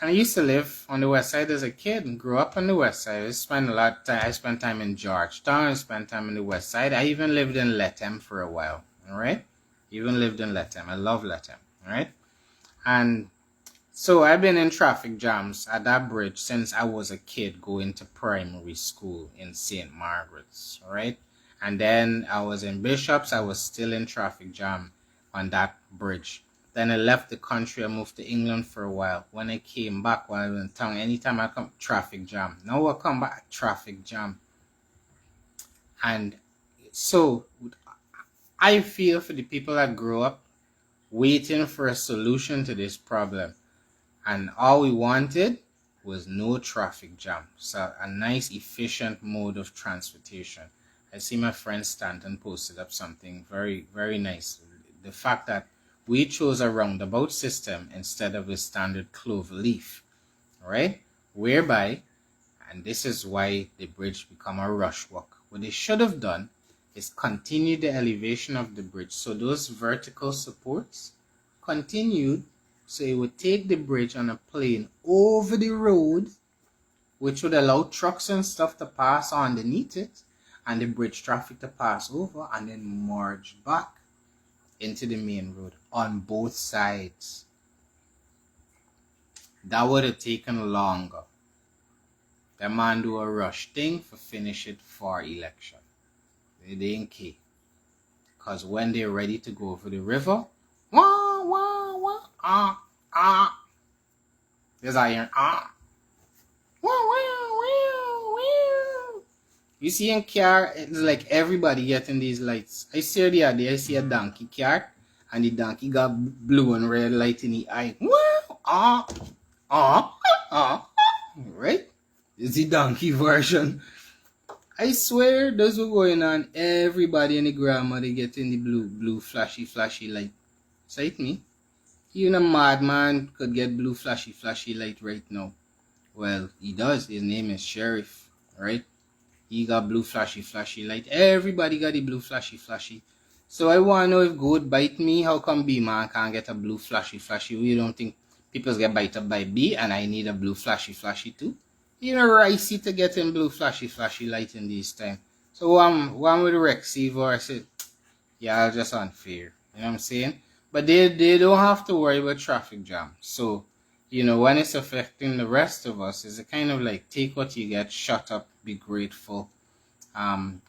used to live on the west side as a kid and grew up on the west side. I spent time in Georgetown. I spent time on the west side. I even lived in Lethem for a while. All right, even lived in Lethem. I love Lethem. All right, and so I've been in traffic jams at that bridge since I was a kid going to primary school in St. Margaret's. All right, and then I was in Bishops. I was still in traffic jam on that bridge. Then I left the country. I moved to England for a while. When I came back, while I was in town, anytime I come, traffic jam. Now I come back, traffic jam. And so I feel for the people that grew up waiting for a solution to this problem. And all we wanted was no traffic jam. So a nice, efficient mode of transportation. I see my friend Stanton posted up something very, very nice. The fact that we chose a roundabout system instead of a standard clover leaf, right? Whereby, and this is why the bridge become a rush walk. What they should have done is continue the elevation of the bridge. So those vertical supports continued. So it would take the bridge on a plane over the road, which would allow trucks and stuff to pass underneath it, and the bridge traffic to pass over, and then merge back into the main road on both sides. That would have taken longer. The man do a rush thing for finish it for election. They didn't care. Because when they're ready to go over the river, wah, wah, wah, there's iron, wah, wah, wah, wah. You see in car, it's like everybody getting these lights. I see the other day, I see a donkey car, and the donkey got blue and red light in the eye. Right? It's the donkey version. I swear, those were going on. Everybody and the grandmother getting the blue flashy light. Sight me. Even a madman could get blue flashy light right now. Well, he does. His name is Sheriff, right? He got blue flashy light. Everybody got the blue flashy. So I want to know if goat bite me, how come B man can't get a blue flashy? You don't think people get bited by B and I need a blue flashy too? You know, ricey to get in blue flashy light in this time. So one with Rexever, I said, yeah, just unfair. You know what I'm saying? But they don't have to worry about traffic jam. So, you know, when it's affecting the rest of us, it's a kind of like take what you get, shut up, be grateful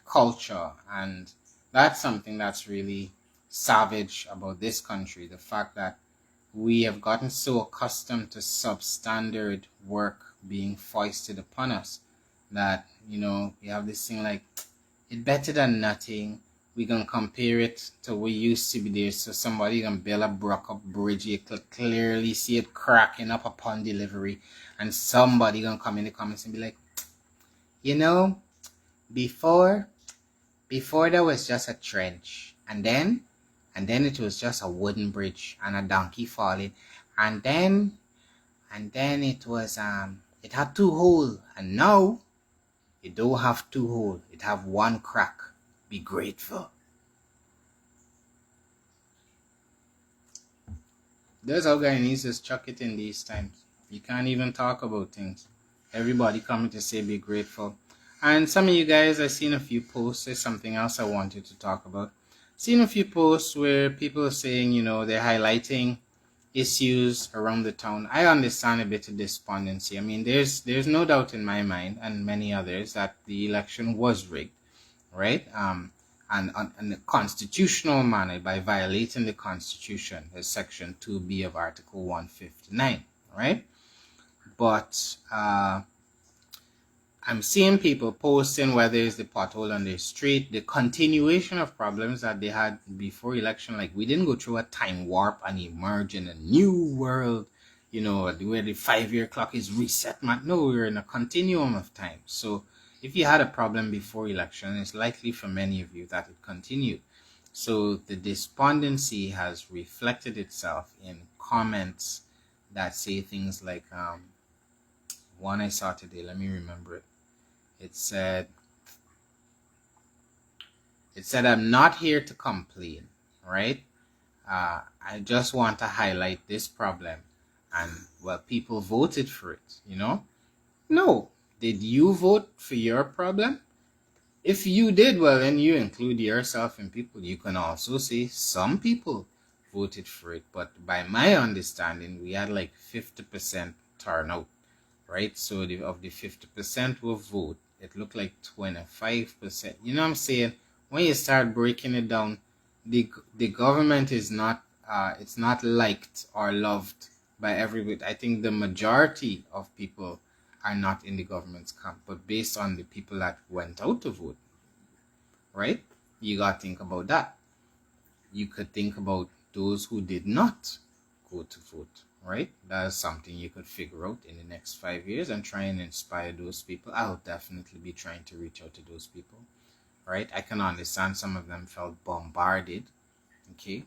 culture. And that's something that's really savage about this country. The fact that we have gotten so accustomed to substandard work being foisted upon us that, you know, we have this thing like, it's better than nothing. We can compare it to what used to be there. So somebody can build a broke up bridge. You can clearly see it cracking up upon delivery. And somebody can come in the comments and be like, you know, before there was just a trench. And then it was just a wooden bridge and a donkey falling. And then it was it had 2 holes. And now it don't have 2 holes. It have 1 crack. Be grateful. That's how Guyanese chuck it in these times. You can't even talk about things. Everybody coming to say be grateful. And some of you guys, I've seen a few posts. There's something else I wanted to talk about. Seen a few posts where people are saying, you know, they're highlighting issues around the town. I understand a bit of despondency. I mean, there's no doubt in my mind and many others that the election was rigged, right? And in a constitutional manner by violating the Constitution, as Section 2B of Article 159, right? But I'm seeing people posting whether it's the pothole on the street, the continuation of problems that they had before election. Like, we didn't go through a time warp and emerge in a new world, you know, where the 5-year clock is reset. No, we're in a continuum of time. So if you had a problem before election, it's likely for many of you that it continued. So the despondency has reflected itself in comments that say things like, one I saw today, let me remember it. It said, I'm not here to complain, right? I just want to highlight this problem. And, well, people voted for it, you know? No. Did you vote for your problem? If you did, well, then you include yourself in people. You can also say some people voted for it. But by my understanding, we had like 50% turnout, right? So of the 50% who vote, it looked like 25%. You know what I'm saying? When you start breaking it down, the government is not it's not liked or loved by everybody. I think the majority of people are not in the government's camp, but based on the people that went out to vote, right? You got to think about that. You could think about those who did not go to vote, right? That's something you could figure out in the next 5 years and try and inspire those people. I'll definitely be trying to reach out to those people, right? I can understand some of them felt bombarded, okay?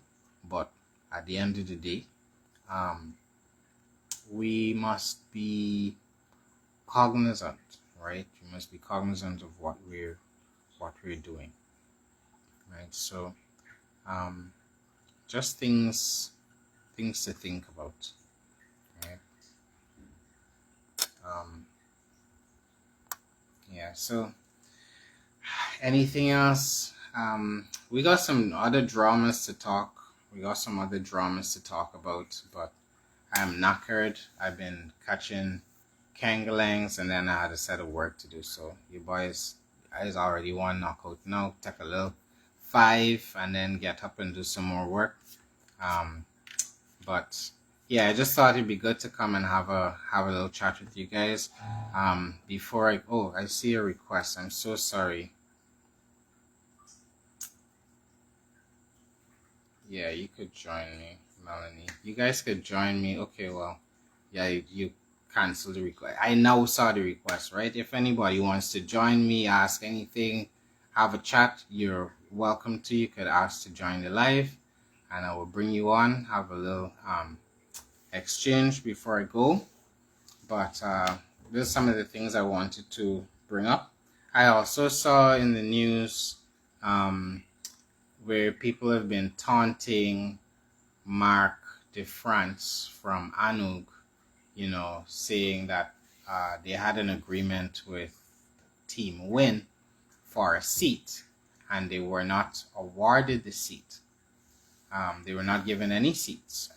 But at the end of the day, we must be cognizant, right? We must be cognizant of what we're doing, right? So, just things to think about, right? Yeah. So, anything else? We got some other dramas to talk. We got some other dramas to talk about, but I'm knackered. I've been catching kangalangs, and then I had a set of work to do. So, you boys, I already 1 knockout now. Take a little 5, and then get up and do some more work. But yeah, I just thought it'd be good to come and have a little chat with you guys. Before I see a request. I'm so sorry. Yeah, you could join me, Melanie. You guys could join me. Okay, well, yeah, you cancel the request. I now saw the request, right? If anybody wants to join me, ask anything, have a chat, you're welcome to. You could ask to join the live, and I will bring you on, have a little exchange before I go. But these are some of the things I wanted to bring up. I also saw in the news where people have been taunting Marc de France from Anug, saying that they had an agreement with Team Win for a seat, and they were not awarded the seat. They were not given any seats,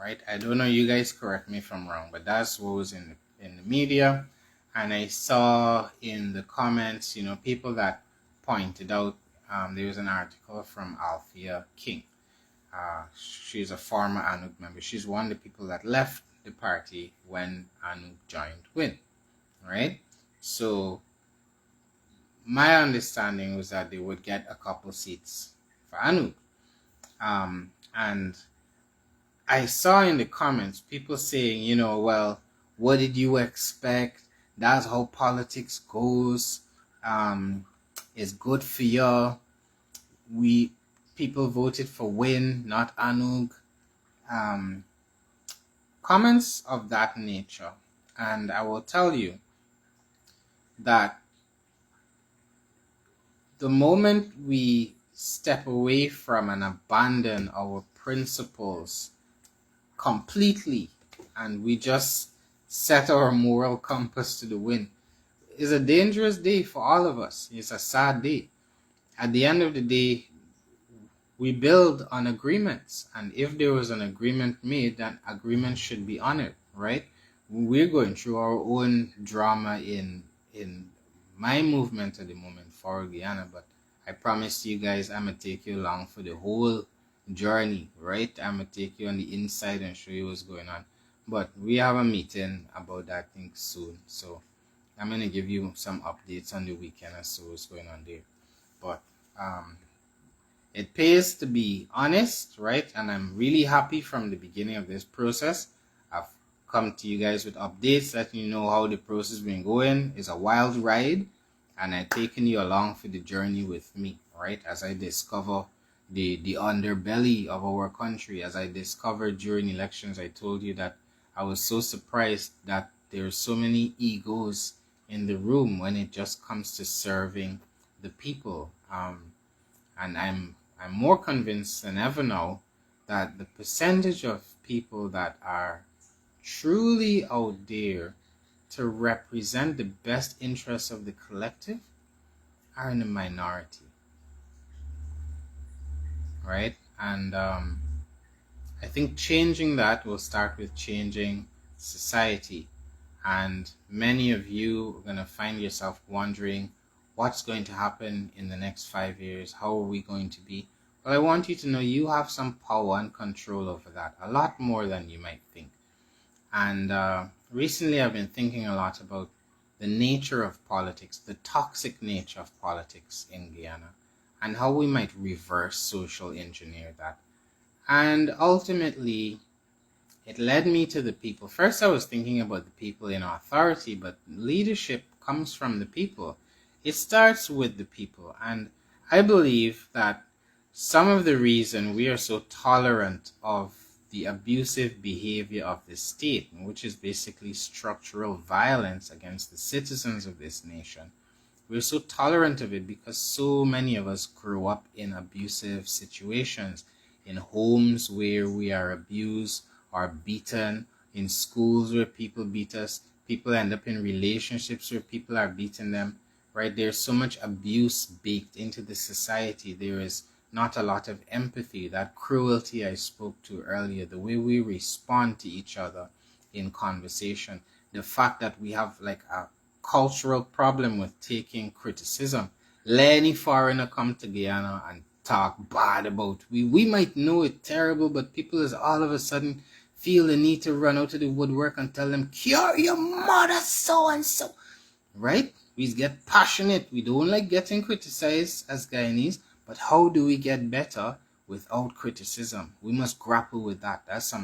right? I don't know. You guys correct me if I'm wrong, but that's what was in the media, and I saw in the comments, people that pointed out. There was an article from Althea King. She's a former Anug member. She's one of the people that left the party when Anug joined Win, right? So my understanding was that they would get a couple seats for Anug. And I saw in the comments people saying, well, what did you expect? That's how politics goes. It's good for you. People voted for Win, not Anug. Comments of that nature. And I will tell you that the moment we step away from and abandon our principles completely and we just set our moral compass to the wind, is a dangerous day for all of us. It's a sad day. At the end of the day, we build on agreements, and if there was an agreement made, that agreement should be honored, right? We're going through our own drama in my movement at the moment for Guyana, but I promise you guys I'm gonna take you along for the whole journey, right? I'm gonna take you on the inside and show you what's going on. But we have a meeting about that thing soon, so I'm gonna give you some updates on the weekend as to what's going on there. But it pays to be honest, right? And I'm really happy from the beginning of this process. I've come to you guys with updates, letting you know how the process has been going. It's a wild ride, and I've taken you along for the journey with me, right? As I discover the underbelly of our country, as I discovered during elections, I told you that I was so surprised that there are so many egos in the room when it just comes to serving the people. And I'm more convinced than ever now that the percentage of people that are truly out there to represent the best interests of the collective are in the minority, right? And I think changing that will start with changing society. And many of you are going to find yourself wondering, what's going to happen in the next 5 years? How are we going to be? Well, I want you to know you have some power and control over that, a lot more than you might think. And recently I've been thinking a lot about the nature of politics, the toxic nature of politics in Guyana, and how we might reverse social engineer that. And ultimately, it led me to the people. First, I was thinking about the people in authority, but leadership comes from the people. It starts with the people. And I believe that some of the reason we are so tolerant of the abusive behavior of the state, which is basically structural violence against the citizens of this nation, we're so tolerant of it because so many of us grew up in abusive situations, in homes where we are abused or beaten, in schools where people beat us. People end up in relationships where people are beating them, right? There's so much abuse baked into the society. There is not a lot of empathy, that cruelty I spoke to earlier, the way we respond to each other in conversation, the fact that we have like a cultural problem with taking criticism. Let any foreigner come to Guyana and talk bad about we might know it terrible, but people is all of a sudden feel the need to run out of the woodwork and tell them, cure your mother so and so, right? We get passionate. We don't like getting criticized as Guyanese, but how do we get better without criticism? We must grapple with that. That's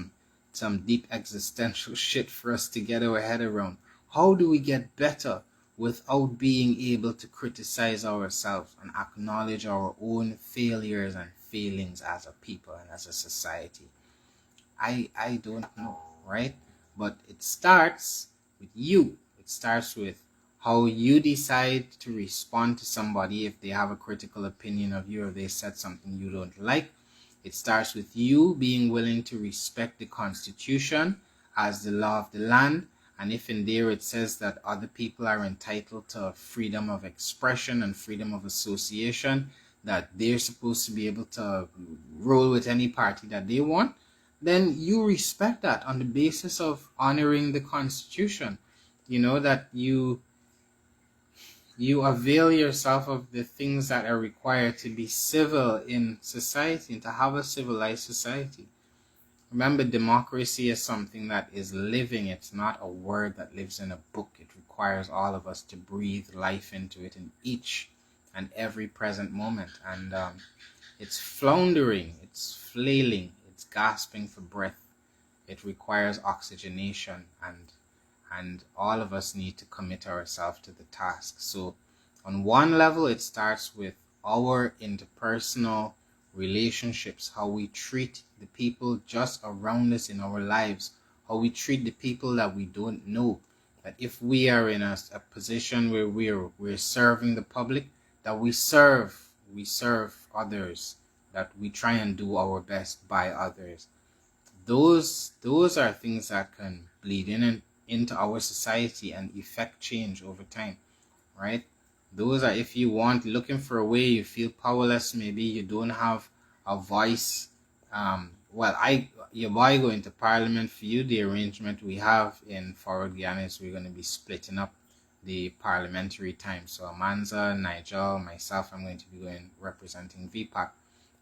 some deep existential shit for us to get our head around. How do we get better without being able to criticize ourselves and acknowledge our own failures and failings as a people and as a society? I don't know. right? But it starts with you. It starts with how you decide to respond to somebody if they have a critical opinion of you or they said something you don't like. It starts with you being willing to respect the Constitution as the law of the land. And if in there it says that other people are entitled to freedom of expression and freedom of association, that they're supposed to be able to roll with any party that they want, then you respect that on the basis of honoring the Constitution. You know, that you avail yourself of the things that are required to be civil in society and to have a civilized society. Remember, democracy is something that is living. It's not a word that lives in a book. It requires all of us to breathe life into it in each and every present moment. And it's floundering, it's flailing, it's gasping for breath. It requires oxygenation, and all of us need to commit ourselves to the task. So on one level, it starts with our interpersonal relationships, how we treat the people just around us in our lives, how we treat the people that we don't know. That if we are in a position where we're serving the public, that we serve others, that we try and do our best by others. Those are things that can bleed in and into our society and effect change over time, right? Those are, if you want, looking for a way, you feel powerless, maybe you don't have a voice. Your boy going to Parliament. For you, the arrangement we have in Forward Guyana is we're going to be splitting up the parliamentary time. So Amanza, Nigel, myself, I'm going to be going representing VPAC.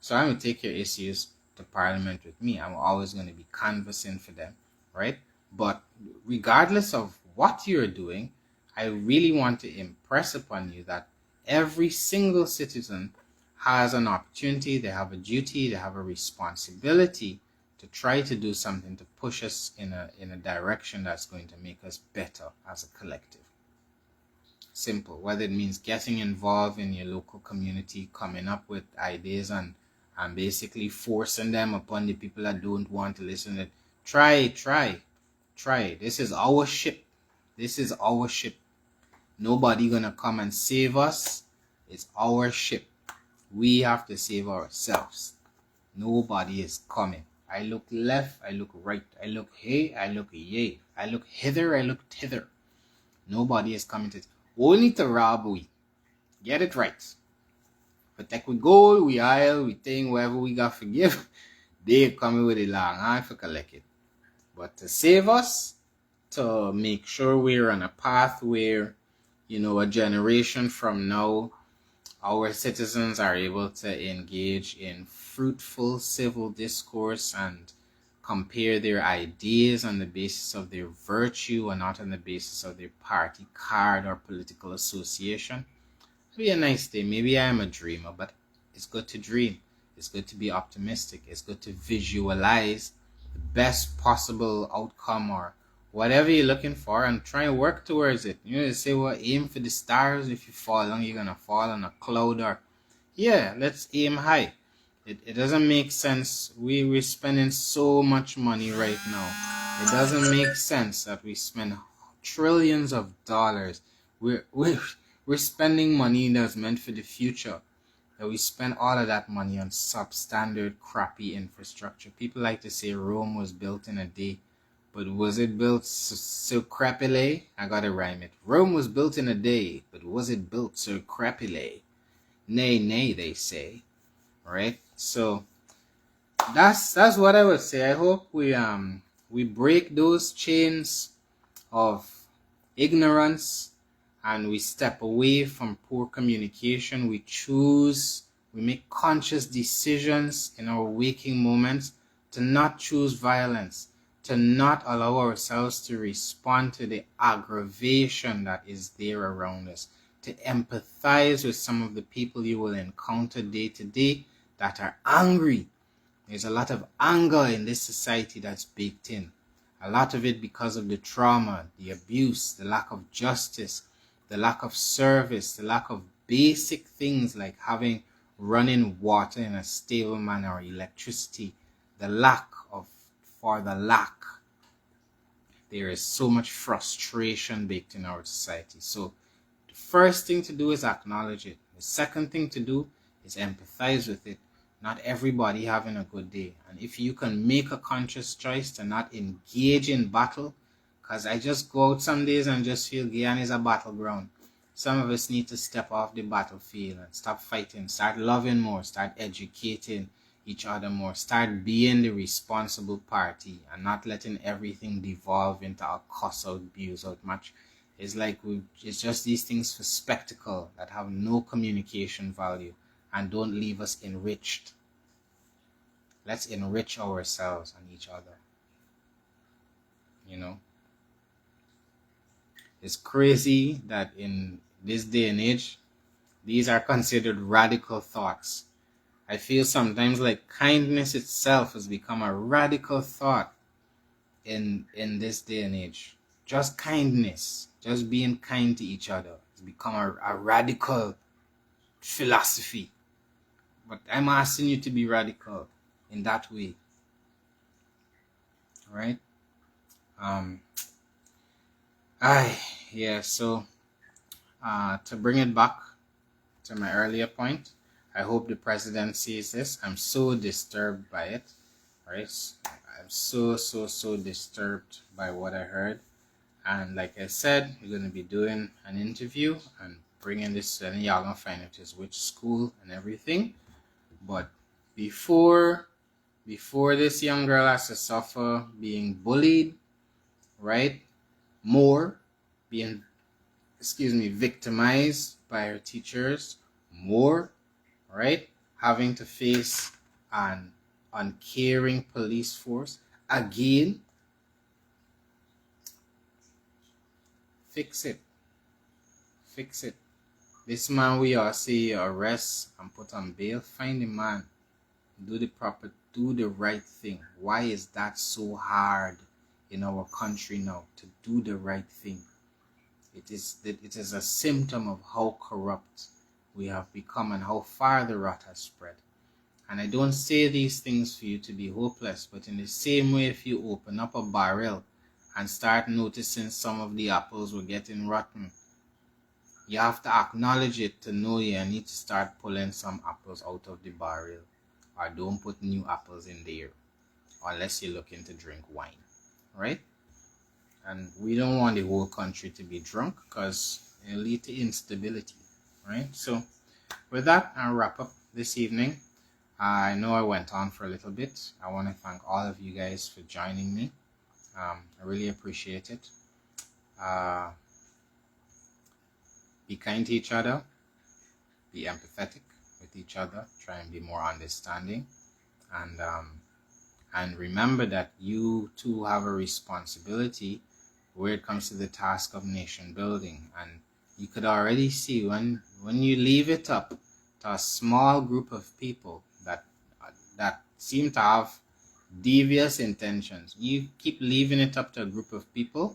So I'm going to take your issues to Parliament with me. I'm always going to be canvassing for them, right? But regardless of what you're doing, I really want to impress upon you that every single citizen has an opportunity, they have a duty, they have a responsibility to try to do something to push us in a direction that's going to make us better as a collective. Simple. Whether it means getting involved in your local community, coming up with ideas and basically forcing them upon the people that don't want to listen to it. Try. This is our ship. Nobody gonna come and save us. It's our ship. We have to save ourselves. Nobody is coming. I look left, I look right, I look hey, I look yay, I look hither, I look thither. Nobody is coming to only to rob we. Get it right. Protect we gold, we aisle, we thing, whatever we got forgive. They coming with a long hand for collect it. But to save us, to make sure we're on a path where, a generation from now, our citizens are able to engage in fruitful civil discourse and compare their ideas on the basis of their virtue and not on the basis of their party card or political association. It'll be a nice day. Maybe I am a dreamer, but it's good to dream. It's good to be optimistic. It's good to visualize the best possible outcome or whatever you're looking for and try and work towards it. They say, well, aim for the stars. If you fall down, you're going to fall on a cloud. Or yeah, let's aim high. It doesn't make sense. We're spending so much money right now. It doesn't make sense that we spend trillions of dollars. We're spending money that's meant for the future. That we spend all of that money on substandard, crappy infrastructure. People like to say Rome was built in a day. But was it built so crappily? I gotta rhyme it. Rome was built in a day, but was it built so crappily? Nay, they say. Right? So that's what I would say. I hope we break those chains of ignorance and we step away from poor communication. We make conscious decisions in our waking moments to not choose violence, to not allow ourselves to respond to the aggravation that is there around us, to empathize with some of the people you will encounter day to day that are angry. There's a lot of anger in this society that's baked in. A lot of it because of the trauma, the abuse, the lack of justice, the lack of service, the lack of basic things like having running water in a stable manner or electricity, the lack there is so much frustration baked in our society. So the first thing to do is acknowledge it. The second thing to do is empathize with it. Not everybody having a good day. And if you can make a conscious choice to not engage in battle, because I just go out some days and just feel Guyana is a battleground. Some of us need to step off the battlefield and stop fighting, start loving more, start educating each other more, start being the responsible party and not letting everything devolve into a cuss out, abuse out match. It's like it's just these things for spectacle that have no communication value and don't leave us enriched. Let's enrich ourselves and each other. You know? It's crazy that in this day and age, these are considered radical thoughts. I feel sometimes like kindness itself has become a radical thought in this day and age. Just kindness, just being kind to each other has become a radical philosophy. But I'm asking you to be radical in that way. Right? So to bring it back to my earlier point, I hope the president sees this. I'm so disturbed by it, right? I'm so disturbed by what I heard. And like I said, we're going to be doing an interview and bringing this, and y'all gonna find out is which school and everything. But before this young girl has to suffer being bullied, right? More being, victimized by her teachers, more, right? Having to face an uncaring police force again. Fix it. This man we all say arrest and put on bail. Find the man. Do the right thing. Why is that so hard in our country now to do the right thing? It is a symptom of how corrupt we have become and how far the rot has spread. And I don't say these things for you to be hopeless, but in the same way, if you open up a barrel and start noticing some of the apples were getting rotten, you have to acknowledge it to know you need to start pulling some apples out of the barrel, or don't put new apples in there unless you're looking to drink wine, right? And we don't want the whole country to be drunk because it'll lead to instability, right? So with that, I'll wrap up this evening. I know I went on for a little bit. I want to thank all of you guys for joining me. I really appreciate it. Be kind to each other. Be empathetic with each other. Try and be more understanding. And remember that you too have a responsibility where it comes to the task of nation building. And you could already see when you leave it up to a small group of people that seem to have devious intentions, you keep leaving it up to a group of people,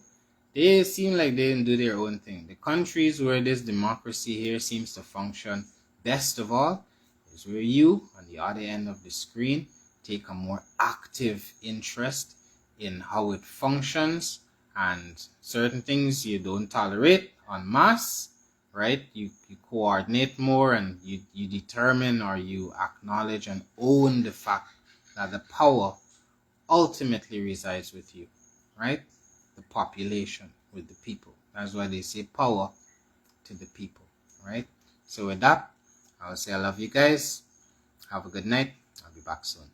they seem like they didn't do their own thing. The countries where this democracy here seems to function best of all is where you, on the other end of the screen, take a more active interest in how it functions, and certain things you don't tolerate en masse, right? You coordinate more, and you determine or you acknowledge and own the fact that the power ultimately resides with you, right? The population, with the people. That's why they say power to the people, right? So with that, I will say I love you guys. Have a good night. I'll be back soon.